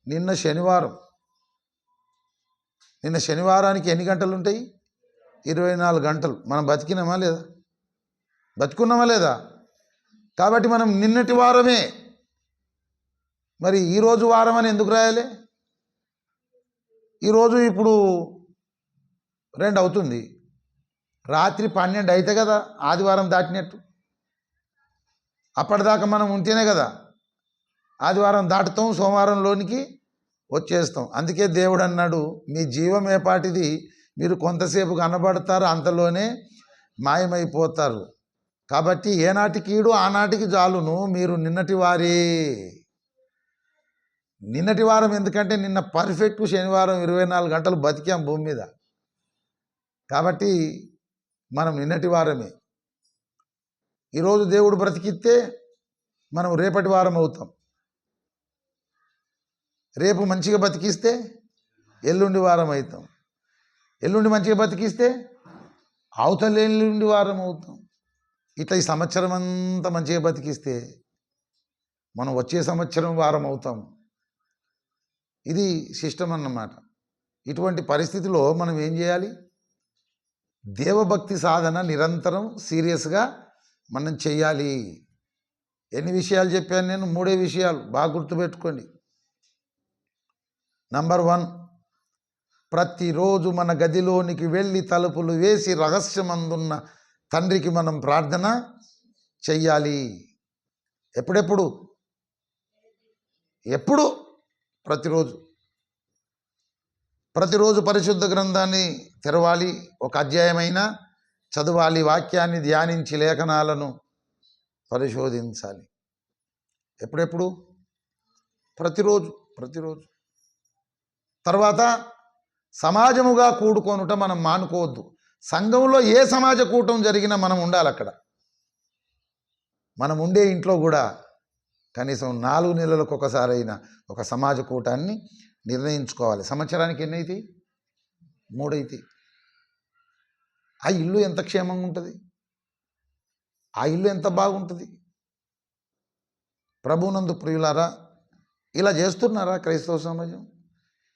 Speaker 1: నిన్న శనివారం. నిన్న శనివారానికి ఎన్ని గంటలు ఉంటాయి? 24 గంటలు. మనం బతికినామా లేదా? బతుకున్నామా లేదా? కాబట్టి మనం నిన్నటి వారమే. మరి ఈరోజు వారం అని ఎందుకు రాయాలి? ఈరోజు ఇప్పుడు 2 అవుతుంది, రాత్రి 12 అయితే కదా ఆదివారం దాటినట్టు. అప్పటిదాకా మనం ఉంటేనే కదా ఆదివారం దాటుతాం, సోమవారంలోనికి వచ్చేస్తాం. అందుకే దేవుడు అన్నాడు, మీ జీవం ఏపాటిది, మీరు కొంతసేపు కనబడతారు, అంతలోనే మాయమైపోతారు. కాబట్టి ఏనాటికీడు ఆనాటికి జాలును, మీరు నిన్నటి వారే. నిన్నటి వారం ఎందుకంటే నిన్న పర్ఫెక్ట్ శనివారం 24 గంటలు బతికాం భూమి మీద. కాబట్టి మనం నిన్నటి వారమే. ఈరోజు దేవుడు బ్రతికిస్తే మనం రేపటి వారం అవుతాం. రేపు మంచిగా బతికిస్తే ఎల్లుండి వారం అవుతాం. ఎల్లుండి మంచిగా బతికిస్తే అవతల ఎల్లుండి వారం అవుతాం. ఇట్లా ఈ సంవత్సరం అంతా మంచిగా బతికిస్తే మనం వచ్చే సంవత్సరం వారం అవుతాం. ఇది సిస్టమ్ అన్నమాట. ఇటువంటి పరిస్థితిలో మనం ఏం చేయాలి? దేవభక్తి సాధన నిరంతరం సీరియస్గా మనం చెయ్యాలి. ఎన్ని విషయాలు చెప్పాను నేను? 3 విషయాలు బాగా గుర్తుపెట్టుకోండి. నంబర్ 1, ప్రతిరోజు మన గదిలోనికి వెళ్ళి తలుపులు వేసి రహస్యమందున్న తండ్రికి మనం ప్రార్థన చెయ్యాలి. ఎప్పుడెప్పుడు? ఎప్పుడు? ప్రతిరోజు పరిశుద్ధ గ్రంథాన్ని తెరవాలి, ఒక అధ్యాయమైనా చదవాలి, వాక్యాన్ని ధ్యానించి లేఖనాలను పరిశోధించాలి. ఎప్పుడెప్పుడు? ప్రతిరోజు. తర్వాత సమాజముగా కూడుకొనుట మనం మానుకోవద్దు. సంఘంలో ఏ సమాజ కూటం జరిగినా మనం ఉండాలి అక్కడ. మనం ఉండే ఇంట్లో కూడా కనీసం 4 నెలలకు ఒకసారైనా ఒక సమాజ కూటాన్ని నిర్ణయించుకోవాలి. సంవత్సరానికి ఎన్ని అవుతాయి? 3 అవుతాయి. ఆ ఇల్లు ఎంత క్షేమంగా ఉంటుంది, ఆ ఇల్లు ఎంత బాగుంటుంది. ప్రభువునందు ప్రియులారా, ఇలా చేస్తున్నారా క్రైస్తవ సమాజం?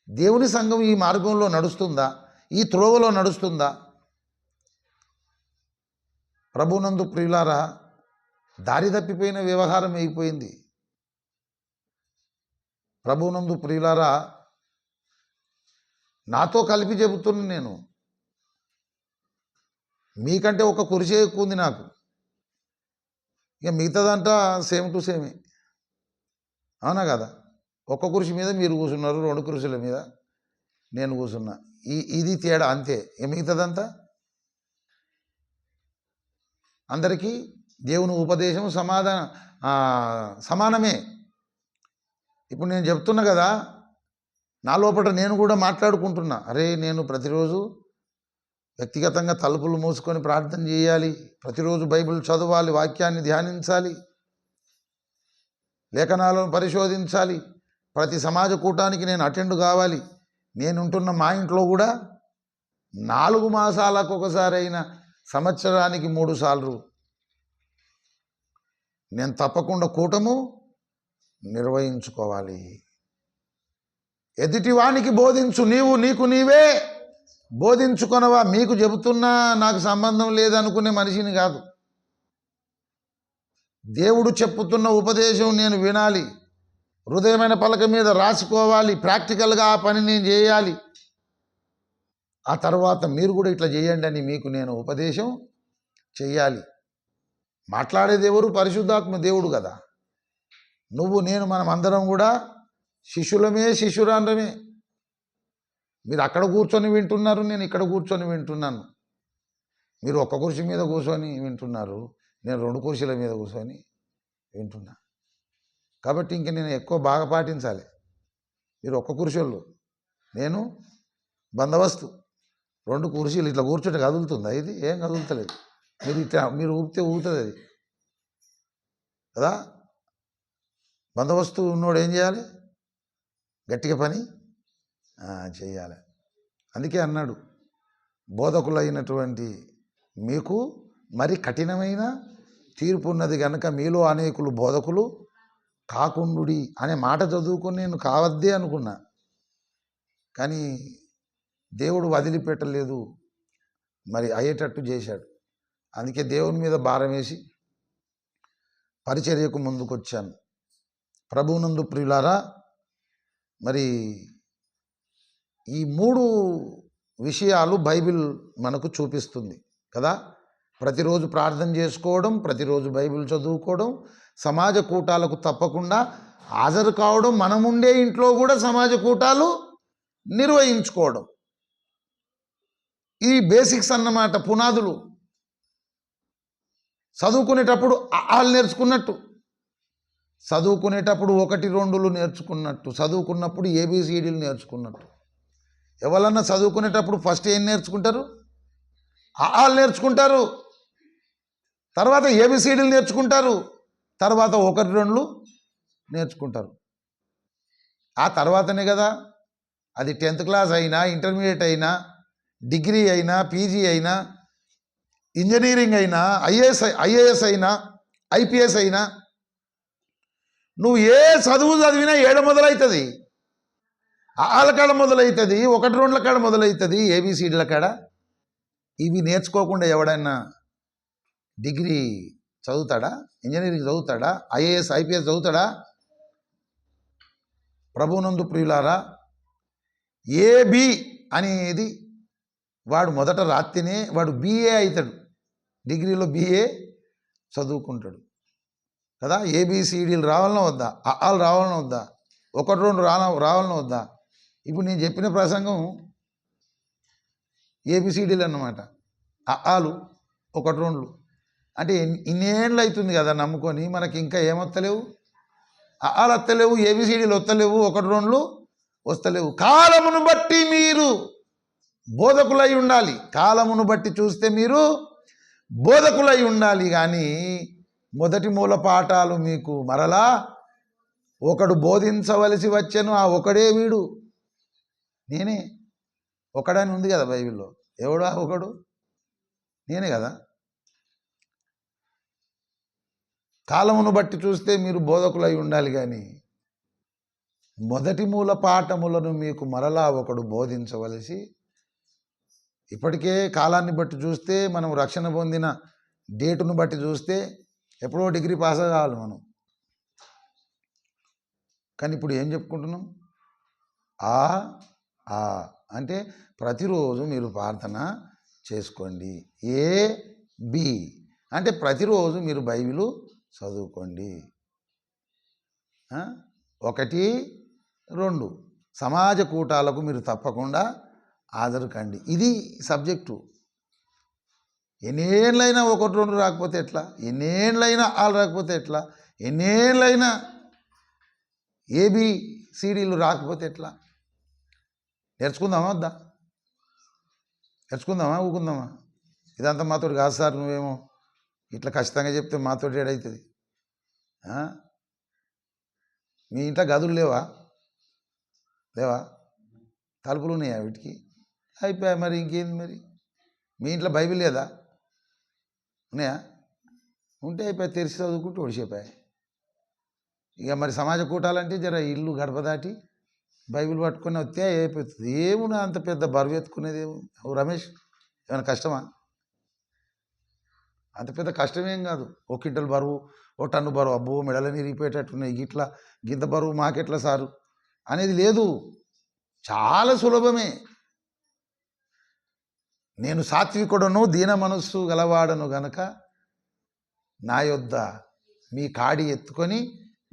Speaker 1: దేవుని సంఘం ఈ మార్గంలో నడుస్తుందా? ఈ త్రోవలో నడుస్తుందా? ప్రభువునందు ప్రియులారా, దారి తప్పిపోయిన వ్యవహారం అయిపోయింది. ప్రభువునందు ప్రియులారా, నాతో కలిపి చెబుతున్నా నేను. మీకంటే ఒక కురిసే ఎక్కువ ఉంది నాకు. ఇక మిగతాదంతా సేమ్ టు సేమే. అవునా కదా? ఒక్క కుర్చీ మీద మీరు కూర్చున్నారు, 2 కుర్చీల మీద నేను కూర్చున్నా. ఇది తేడా అంతే. ఇక మిగతాదంతా అందరికీ దేవుని ఉపదేశం సమానమే. ఇప్పుడు నేను చెప్తున్నా కదా, నా లోపల నేను కూడా మాట్లాడుకుంటున్నా. అరే, నేను ప్రతిరోజు వ్యక్తిగతంగా తలుపులు మూసుకొని ప్రార్థన చేయాలి, ప్రతిరోజు బైబిల్ చదవాలి, వాక్యాన్ని ధ్యానించాలి, లేఖనాలను పరిశోధించాలి, ప్రతి సమాజ కూటానికి నేను అటెండ్ కావాలి. నేనుంటున్న మా ఇంట్లో కూడా 4 మాసాలకు ఒకసారైనా సంవత్సరానికి 3 సార్లు నేను తప్పకుండా కూటము నిర్వహించుకోవాలి. ఎదుటివానికి బోధించు, నీకు నీవే బోధించుకొనవా. మీకు చెబుతున్నా నాకు సంబంధం లేదనుకునే మనిషిని కాదు. దేవుడు చెప్పుతున్న ఉపదేశం నేను వినాలి, హృదయమైన పలక మీద రాసుకోవాలి, ప్రాక్టికల్గా ఆ పని నేను చేయాలి. ఆ తర్వాత మీరు కూడా ఇట్లా చేయండి అని మీకు నేను ఉపదేశం చెయ్యాలి. మాట్లాడేది ఎవరు? పరిశుద్ధాత్మ దేవుడు కదా. నువ్వు నేను మనం అందరం కూడా శిష్యురాండ్రమే. మీరు అక్కడ కూర్చొని వింటున్నారు, నేను ఇక్కడ కూర్చొని వింటున్నాను. మీరు ఒక్క కుర్చీ మీద కూర్చొని వింటున్నారు, నేను 2 కుర్చీల మీద కూర్చొని వింటున్నా. కాబట్టి ఇంక నేను ఎక్కువ బాగా పాటించాలి. మీరు ఒక్క కుర్చీలు, నేను బందోబస్తు. 2 కుర్చీలు ఇట్లా కూర్చుంటే కదులుతుందా? ఇది ఏం కదులుతలేదు. మీరు ఊపితే ఊగుతుంది అది కదా. బందోబస్తు ఉన్నోడు ఏం చేయాలి? గట్టిగా పని చేయాలి. అందుకే అన్నాడు, బోధకులైనటువంటి మీకు మరి కఠినమైన తీర్పు ఉన్నది కనుక మీలో అనేకులు బోధకులు కాకుండుడి అనే మాట చదువుకొని నేను కావద్దే అనుకున్నా. కానీ దేవుడు వదిలిపెట్టలేదు, మరి అయ్యేటట్టు చేశాడు. అందుకే దేవుని మీద భారం వేసి పరిచర్యకు ముందుకొచ్చాను. ప్రభువునందు ప్రియులారా, మరి ఈ 3 విషయాలు బైబిల్ మనకు చూపిస్తుంది కదా. ప్రతిరోజు ప్రార్థన చేసుకోవడం, ప్రతిరోజు బైబిల్ చదువుకోవడం, సమాజ కూటాలకు తప్పకుండా హాజరు కావడం, మనముండే ఇంట్లో కూడా సమాజ కూటాలు నిర్వహించుకోవడం. ఈ బేసిక్స్ అన్నమాట, పునాదులు. చదువుకునేటప్పుడు ఆలు నేర్చుకున్నట్టు, చదువుకునేటప్పుడు 1, 2 నేర్చుకున్నట్టు, చదువుకున్నప్పుడు ABCDలు నేర్చుకున్నట్టు. ఎవరన్నా చదువుకునేటప్పుడు ఫస్ట్ ఏం నేర్చుకుంటారు? ఆలు నేర్చుకుంటారు, తర్వాత ABCDలు నేర్చుకుంటారు, తర్వాత 1, 2 నేర్చుకుంటారు. ఆ తర్వాతనే కదా అది 10th క్లాస్ అయినా, ఇంటర్మీడియట్ అయినా, డిగ్రీ అయినా, PG అయినా, ఇంజనీరింగ్ అయినా, IAS అయినా, IPS అయినా, నువ్వు ఏ చదువు చదివినా ఏడ మొదలవుతుంది? ఆల కాడ మొదలవుతుంది, 1, 2 కాడ మొదలవుతుంది, ABCDల కాడ. ఇవి నేర్చుకోకుండా ఎవడైనా డిగ్రీ చదువుతాడా? ఇంజనీరింగ్ చదువుతాడా? IAS IPS చదువుతాడా? ప్రభువునందు ప్రియులారా, AB అనేది వాడు మొదట రాత్రినే వాడు BA అవుతాడు. డిగ్రీలో BA చదువుకుంటాడు కదా. ABCDలు రావాలన్నా వద్దా? ఆలు రావాలన్నా వద్దా? 1, 2 రావాలన్నా వద్దా? ఇప్పుడు నేను చెప్పిన ప్రసంగం ABCDలు అన్నమాట. ఆలు 1, 2 అంటే ఇన్నేళ్ళు అవుతుంది కదా నమ్ముకొని, మనకి ఇంకా ఏమొత్తలేవు? ఆలు వస్తలేవు, ABCDలు వస్తలేవు, 1, 2 వస్తలేవు. కాలమును బట్టి మీరు బోధకులై ఉండాలి. కాలమును బట్టి చూస్తే మీరు బోధకులై ఉండాలి. కానీ మొదటి మూల పాఠాలు మీకు మరలా ఒకడు బోధించవలసి వచ్చెను, ఆ ఒకడే వీడు. నేనే. ఒకడని ఉంది కదా బైబిల్లో. ఎవడా ఒకడు? నేనే కదా. కాలమును బట్టి చూస్తే మీరు బోధకులై ఉండాలి, కానీ మొదటి మూల పాఠములను మీకు మరలా ఒకడు బోధించవలసి. ఇప్పటికే కాలాన్ని బట్టి చూస్తే, మనం రక్షణ పొందిన డేటును బట్టి చూస్తే ఎప్పుడో డిగ్రీ పాస్ కావాలి మనం. కానీ ఇప్పుడు ఏం చెప్పుకుంటున్నాం? ఆ అంటే ప్రతిరోజు మీరు ప్రార్థన చేసుకోండి. AB అంటే ప్రతిరోజు మీరు బైబిలు చదువుకోండి. 1, 2 సమాజ కూటాలకు మీరు తప్పకుండా హాజరు కండి. ఇది సబ్జెక్టు. ఎన్నేళ్ళైనా 1, 2 రాకపోతే ఎట్లా? ఎన్నేళ్ళైనా వాళ్ళు రాకపోతే ఎట్లా? ఎన్నేళ్ళైనా ABCDలు రాకపోతే ఎట్లా? నేర్చుకుందామా వద్దా? నేర్చుకుందామా ఊకుందామా? ఇదంతా మాతోటి కాదు సార్, నువ్వేమో ఇట్లా ఖచ్చితంగా చెప్తే మాతోటి ఏడవుతుంది. మీ ఇంట్లో గదులు లేవా? తలుపులు ఉన్నాయా వీటికి? అయిపోయా మరి, ఇంకేంది మరి? మీ ఇంట్లో బైబిల్ లేదా? ఉన్నాయా? ఉంటే అయిపోయి తెరిచి చదువుకుంటూ ఒడిసిపోయాయి. ఇక మరి సమాజ కూటాలంటే జర ఇల్లు గడప దాటి బైబిల్ పట్టుకొని వస్తే అయిపోతుంది. ఏమున్నా అంత పెద్ద బరువు ఎత్తుకునేది ఏమో. రమేష్, ఏమైనా కష్టమా? అంత పెద్ద కష్టమేం కాదు. 1 క్వింటల్ బరువు, 1 టన్ను బరువు, అబ్బో మెడలని ఇరిగిపోయేటట్టున్నాయి, గిట్లా గింత బరువు మాకెట్లా సారు అనేది లేదు. చాలా సులభమే. నేను సాత్వికుడను, దీన మనస్సు గలవాడను గనక నా యొద్ద మీ కాడి ఎత్తుకొని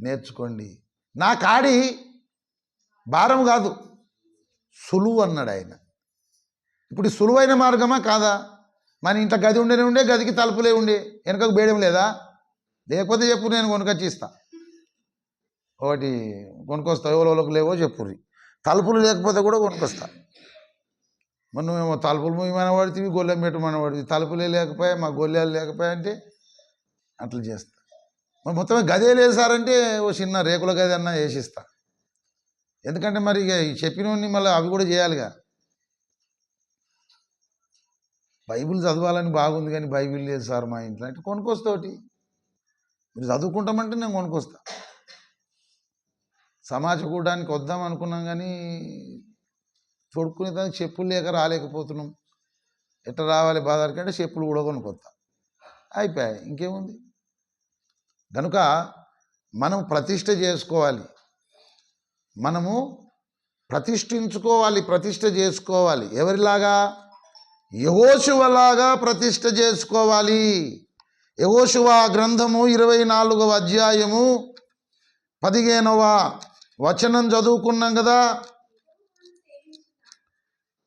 Speaker 1: నేర్చుకోండి. నా కాడి భారం కాదు, సులువు అన్నాడు ఆయన. ఇప్పుడు సులువైన మార్గమా కాదా? మన ఇంట్లో గది ఉండే గదికి తలుపులే ఉండే, వెనకకు బేయడం లేదా? లేకపోతే చెప్పు, నేను కొనుకొచ్చి ఇస్తా. ఒకటి కొనుక్కొస్తా, ఎవరికి లేవో చెప్పుర్రి. తలుపులు లేకపోతే కూడా కొనుక్కొస్తా. మరి నువ్వేమో తలుపులు మూయమని పడుతుంది, గొల్లెం పెట్టమని పడుతుంది. తలుపులే లేకపోయా, మా గొల్లెలు లేకపోయా అంటే అట్లా చేస్తా. మరి మొత్తం గదే లేదు సార్ అంటే ఓ చిన్న రేకుల గది అన్నా వేసిస్తా. ఎందుకంటే మరి ఇక చెప్పినోడిని మళ్ళీ అవి కూడా చేయాలిగా. బైబిల్ చదవాలని బాగుంది కానీ బైబిల్ లేదు సార్ మా ఇంట్లో అంటే కొనుక్కొస్తా. ఒకటి మీరు చదువుకుంటామంటే నేను కొనుక్కొస్తా. సమాజ కూడానికి వద్దాం అనుకున్నాం కానీ తొడుక్కునే దానికి చెప్పులు లేక రాలేకపోతున్నాం. ఎట్లా రావాలి బాధారికి అంటే చెప్పులు కూడా కొనుక్కొస్తా. అయిపోయాయి, ఇంకేముంది. కనుక మనం ప్రతిష్ట చేసుకోవాలి, మనము ప్రతిష్ఠించుకోవాలి, ప్రతిష్ట చేసుకోవాలి. ఎవరిలాగా? యెహోషువలాగా ప్రతిష్ట చేసుకోవాలి. యెహోషువ గ్రంథము 24వ అధ్యాయము 15వ వచనం చదువుకున్నాం కదా.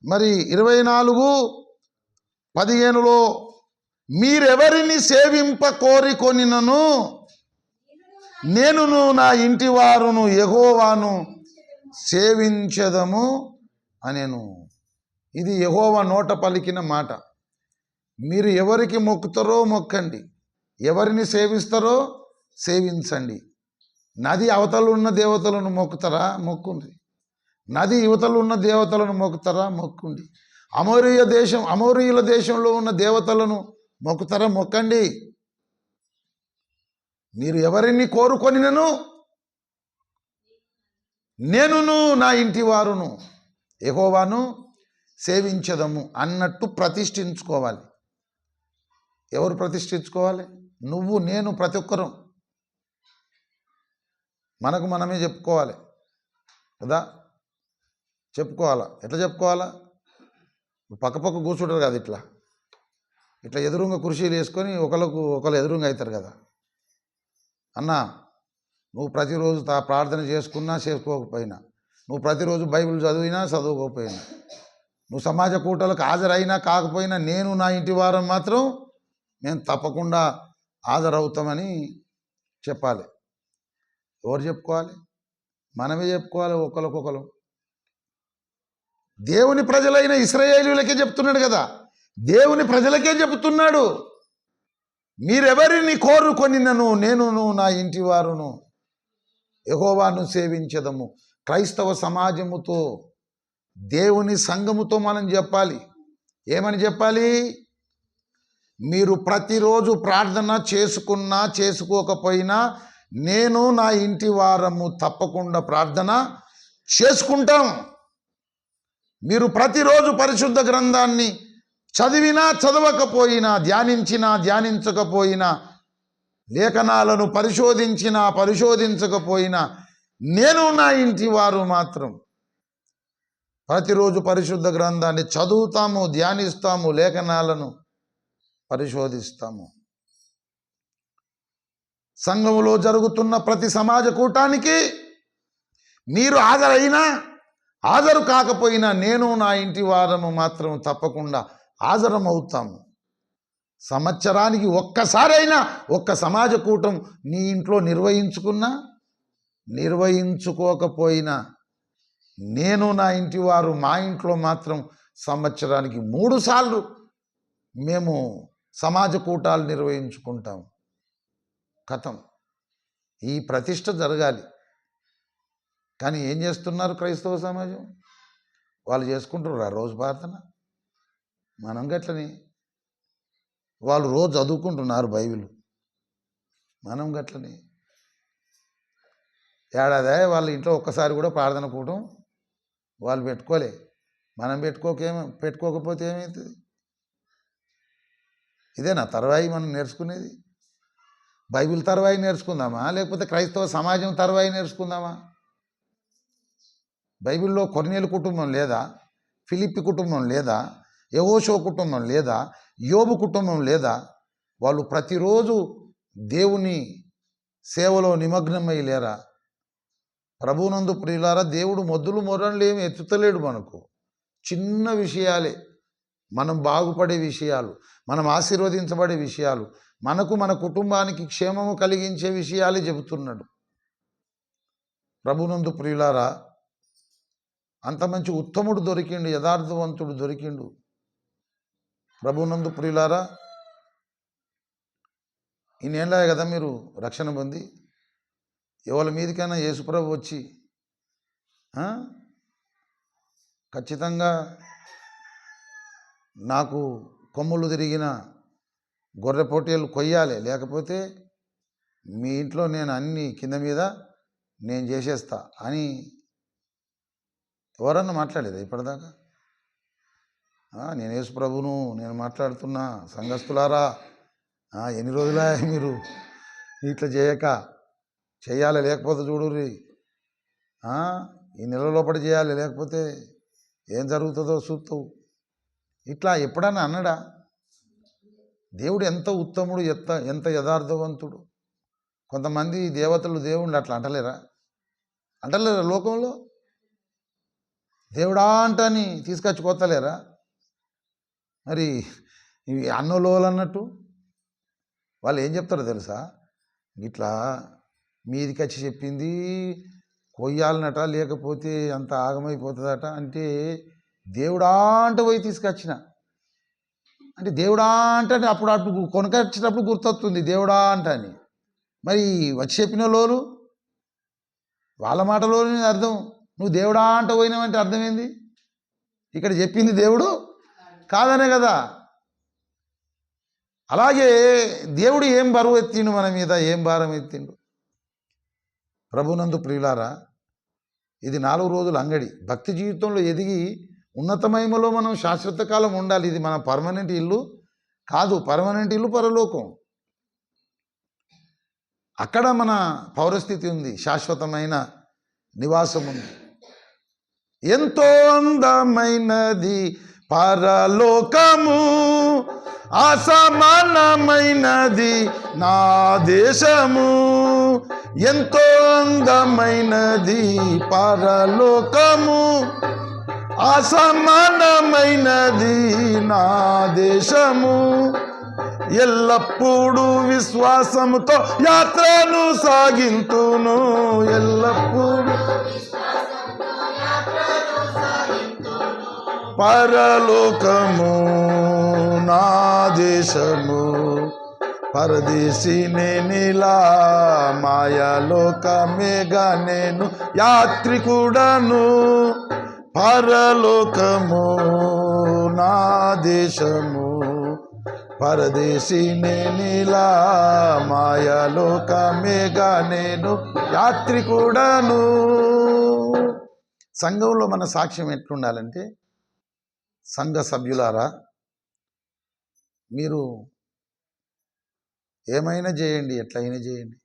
Speaker 1: మరి 24:15లో మీరెవరిని సేవింప కోరికొనినను నేనును నా ఇంటి వారును యెహోవాను సేవించదము అనేను. ఇది యెహోవా నోట పలికిన మాట. మీరు ఎవరికి మొక్కుతారో మొక్కండి, ఎవరిని సేవిస్తారో సేవించండి. నది అవతలు ఉన్న దేవతలను మొక్కుతారా? మొక్కుండి. నది యువతలు ఉన్న దేవతలను మొక్కుతారా? మొక్కుండి. అమోరీయుల దేశంలో ఉన్న దేవతలను మొక్కుతారా? మొక్కండి. మీరు ఎవరిని కోరుకొనినను నేనును నా ఇంటి వారును యెహోవాను సేవించదము అన్నట్టు ప్రతిష్ఠించుకోవాలి. ఎవరు ప్రతిష్ఠించుకోవాలి? నువ్వు, నేను, ప్రతి ఒక్కరూ మనకు మనమే చెప్పుకోవాలి కదా. చెప్పుకోవాలా? ఎట్లా చెప్పుకోవాలా? పక్క కూర్చుంటారు కదా, ఇట్లా ఎదురుగా కుర్చీలు వేసుకొని ఒకళ్ళు ఎదురుగా అవుతారు కదా. అన్నా, నువ్వు ప్రతిరోజు ప్రార్థన చేసుకున్నా చేసుకోకపోయినా, నువ్వు ప్రతిరోజు బైబిల్ చదివినా చదవకపోయినా, నువ్వు సమాజ కూటలకు హాజరైనా కాకపోయినా, నేను నా ఇంటి వారం మాత్రం మేము తప్పకుండా హాజరవుతామని చెప్పాలి. ఎవరు చెప్పుకోవాలి? మనమే చెప్పుకోవాలి ఒకరికొకరు. దేవుని ప్రజలైన ఇశ్రాయేలీయులకే చెప్తున్నాడు కదా, దేవుని ప్రజలకే చెప్తున్నాడు. మీరెవరిని కోరుకొనినను నేనును నా ఇంటి వారును యెహోవాను సేవించదము. క్రైస్తవ సమాజముతో, దేవుని సంఘముతో మనం చెప్పాలి. ఏమని చెప్పాలి? మీరు ప్రతిరోజు ప్రార్థన చేసుకున్నా చేసుకోకపోయినా నేను నా ఇంటి వారము తప్పకుండా ప్రార్థన చేసుకుంటాం. మీరు ప్రతిరోజు పరిశుద్ధ గ్రంథాన్ని చదివినా చదవకపోయినా, ధ్యానించినా ధ్యానించకపోయినా, లేఖనాలను పరిశోధించకపోయినా నేను నా ఇంటి వారు మాత్రం ప్రతిరోజు పరిశుద్ధ గ్రంథాన్ని చదువుతాము, ధ్యానిస్తాము, లేఖనాలను పరిశోధిస్తాము. సంఘములో జరుగుతున్న ప్రతి సమాజ కూటానికి మీరు హాజరైనా హాజరు కాకపోయినా నేను నా ఇంటి వారము మాత్రం తప్పకుండా హాజరమవుతాము. సంవత్సరానికి ఒక్కసారైనా ఒక్క సమాజ కూటం నీ ఇంట్లో నిర్వహించుకున్నా నిర్వహించుకోకపోయినా నేను నా ఇంటి వారు మా ఇంట్లో మాత్రం సంవత్సరానికి 3 సార్లు మేము సమాజ కూటాలు నిర్వహించుకుంటాం. కథం. ఈ ప్రతిష్ట జరగాలి. కానీ ఏం చేస్తున్నారు క్రైస్తవ సమాజం? వాళ్ళు చేసుకుంటున్నారు రోజు ప్రార్థన, మనం గట్లని. వాళ్ళు రోజు చదువుకుంటున్నారు బైబిల్, మనం గట్లని. ఏడాది వాళ్ళ ఇంట్లో ఒక్కసారి కూడా ప్రార్థన కూటం వాళ్ళు పెట్టుకోలే, మనం పెట్టుకోకపోతే ఏమవుతుంది? ఇదేనా తర్వాయి మనం నేర్చుకునేది? బైబిల్ తర్వాయి నేర్చుకుందామా, లేకపోతే క్రైస్తవ సమాజం తర్వాయి నేర్చుకుందామా? బైబిల్లో కొర్నేలు కుటుంబం లేదా? ఫిలిప్పి కుటుంబం లేదా? యెహోషువ కుటుంబం లేదా? యోబు కుటుంబం లేదా? వాళ్ళు ప్రతిరోజు దేవుని సేవలో నిమగ్నమై లేరా? ప్రభునందు ప్రియులారా, దేవుడు మొద్దులు మొర్రలు ఏమి ఎత్తుతలేడు. మనకు చిన్న విషయాలే, మనం బాగుపడే విషయాలు, మనం ఆశీర్వదించబడే విషయాలు, మనకు మన కుటుంబానికి క్షేమము కలిగించే విషయాలే చెబుతున్నాడు. ప్రభునందు ప్రియులారా, అంత మంచి ఉత్తముడు దొరికిండు, యథార్థవంతుడు దొరికిండు. ప్రభునందు ప్రియులారా, ఇన్నేళ్ళే కదా మీరు రక్షణ పొంది. ఎవరి మీదకైనా యేసుప్రభు వచ్చి ఖచ్చితంగా నాకు కొమ్ములు తిరిగిన గొర్రె పోటీలు కొయ్యాలి, లేకపోతే మీ ఇంట్లో నేను అన్ని కింద మీద నేను చేసేస్తా అని ఎవరన్నా మాట్లాడేదా ఇప్పటిదాకా? నేను యేసుప్రభును నేను మాట్లాడుతున్నా, సంఘస్థులారా ఎన్ని రోజులా మీరు ఇట్లా చేయాలి, లేకపోతే చూడుర్రి, ఈ నెల లోపల చేయాలి, లేకపోతే ఏం జరుగుతుందో చూస్తావు. ఇట్లా ఎప్పుడన్నా అన్నాడా? దేవుడు ఎంత ఉత్తముడు, ఎంత యథార్థవంతుడు. కొంతమంది దేవతలు దేవుళ్ళు అట్లా అంటలేరా లోకంలో? దేవుడా అంటని తీసుకొచ్చి కొత్తలేరా? మరి ఇవి అన్నోలోలు అన్నట్టు వాళ్ళు ఏం చెప్తారో తెలుసా? ఇట్లా మీదికి వచ్చి చెప్పింది కొయ్యాలనట, లేకపోతే అంత ఆగమైపోతుందట అంటే దేవుడా అంట పోయి తీసుకొచ్చిన అంటే దేవుడా అంటే అప్పుడు కొనకొచ్చేటప్పుడు గుర్తొస్తుంది దేవుడా అంట అని. మరి వచ్చి చెప్పిన లోలు వాళ్ళ మాటలోని అర్థం, నువ్వు దేవుడా అంట పోయినావంటే అర్థమైంది ఇక్కడ చెప్పింది దేవుడు కాదనే కదా. అలాగే దేవుడు ఏం బరువు ఎత్తిండు మన మీద, ఏం భారం ఎత్తిండు? ప్రభునందు ప్రియులారా, ఇది 4 రోజుల అంగడి. భక్తి జీవితంలో ఎదిగి ఉన్నతమహిమలో మనం శాశ్వత కాలం ఉండాలి. ఇది మన పర్మనెంట్ ఇల్లు కాదు. పర్మనెంట్ ఇల్లు పరలోకం. అక్కడ మన పౌరస్థితి ఉంది, శాశ్వతమైన నివాసం ఉంది. ఎంతో అందమైనది పరలోకము, అసమానమైనది నా దేశము. ఎంతో అందమైనది పరలోకము, అసమానమైనది నా దేశము. ఎల్లప్పుడూ విశ్వాసముతో యాత్రను సాగింతును, ఎల్లప్పుడూ పరలోకము నా దేశము. పరదేశీ నేనిలా మాయాలోకమేగా నేను యాత్రికుడను. పరలోకము నా దేశము, పరదేశీ నేనిలా మాయాలోకమేగా నేను యాత్రికుడను. సంఘంలో మన సాక్ష్యం ఎట్లుండాలంటే, సంఘ సభ్యులారా, మీరు ఏమైనా చేయండి, ఎట్లయినా చేయండి,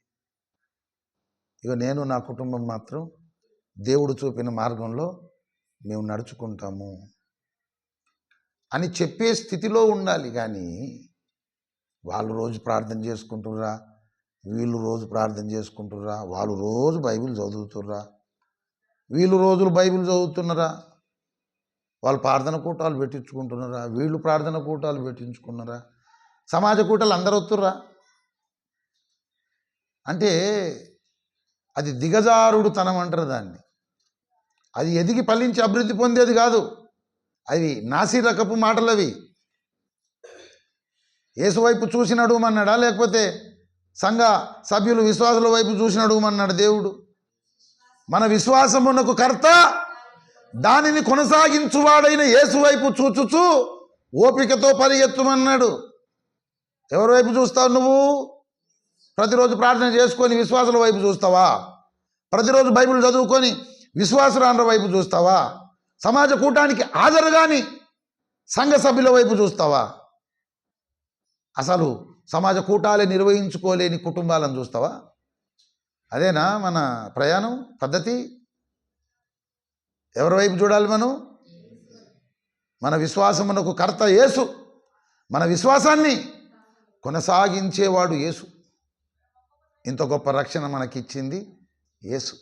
Speaker 1: ఇక నేను నా కుటుంబం మాత్రం దేవుడు చూపిన మార్గంలో మేము నడుచుకుంటాము అని చెప్పే స్థితిలో ఉండాలి. కానీ వాళ్ళు రోజు ప్రార్థన చేసుకుంటురా, వీళ్ళు రోజు ప్రార్థన చేసుకుంటుర్రా, వాళ్ళు రోజు బైబిల్ చదువుతుర్రా, వీళ్ళు రోజులు బైబిల్ చదువుతున్నారా, వాళ్ళు ప్రార్థన కూటాలు పెట్టించుకుంటున్నారా, వీళ్ళు ప్రార్థన కూటాలు పెట్టించుకున్నారా, సమాజ కూటాలు అందరు వస్తుర్రా అంటే అది దిగజారుడు తనం అంటారు దాన్ని. అది ఎదిగి ఫలించి అభివృద్ధి పొందేది కాదు. అవి నాసి రకపు మాటలు. అవి యేసు వైపు చూసి నడుమన్నాడా, లేకపోతే సంఘ సభ్యులు విశ్వాసుల వైపు చూసి నడుమన్నాడు దేవుడు? మన విశ్వాసమునకు కర్త దానిని కొనసాగించువాడైన యేసు వైపు చూచుచు ఓపికతో పరిగెత్తమన్నాడు. ఎవరి వైపు చూస్తావు నువ్వు? ప్రతిరోజు ప్రార్థన చేసుకొని విశ్వాసుల వైపు చూస్తావా? ప్రతిరోజు బైబిల్ చదువుకొని విశ్వాసురాండ్ర వైపు చూస్తావా? సమాజ కూటానికి హాజరుగాని సంఘ సభ్యుల వైపు చూస్తావా? అసలు సమాజ కూటాలే నిర్వహించుకోలేని కుటుంబాలను చూస్తావా? అదేనా మన ప్రయాణం పద్ధతి? ఎవరి వైపు చూడాలి మనం? మన విశ్వాసమునకు కర్త యేసు, మన విశ్వాసాన్ని కొనసాగించేవాడు యేసు. ఇంత గొప్ప రక్షణ మనకిచ్చింది యేసు.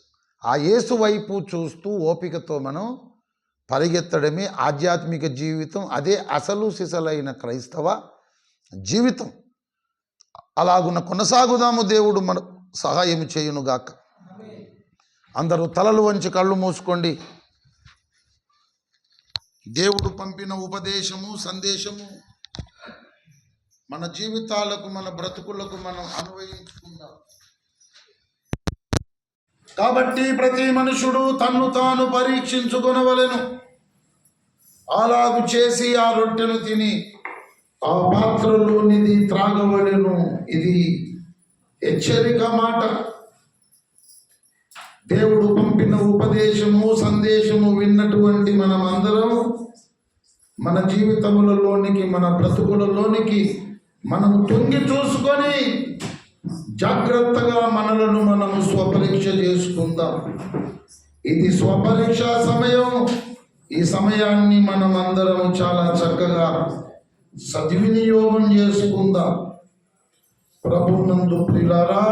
Speaker 1: ఆ యేసు వైపు చూస్తూ ఓపికతో మనం పరిగెత్తడమే ఆధ్యాత్మిక జీవితం. అదే అసలు సిసలైన క్రైస్తవ జీవితం. అలాగున్న కొనసాగుదాము. దేవుడు మన సహాయం చేయునుగాక. అందరూ తలలు వంచి కళ్ళు మూసుకోండి. దేవుడు పంపిన ఉపదేశము, సందేశము మన జీవితాలకు, మన బ్రతుకులకు మనం అన్వయించుకుందాం. కాబట్టి ప్రతి మనుషుడు తన్ను తాను పరీక్షించుకొనవలెను. అలాగు చేసి ఆ రొట్టెను తిని ఆ పాత్రలోనిది త్రాగవలెను. ఇది హెచ్చరిక మాట. దేవుడు పంపిన ఉపదేశము, సందేశము విన్నటువంటి మనమందరం మన జీవితములలోనికి, మన బ్రతుకులలోనికి మనము తొంగి చూసుకొని జాగ్రత్తగా మనలను మనము స్వపరీక్ష చేసుకుందాం. ఇది స్వపరీక్ష సమయం. ఈ సమయాన్ని మనం అందరం చాలా చక్కగా సద్వినియోగం చేసుకుందాం. ప్రభునందు ప్రియులారా,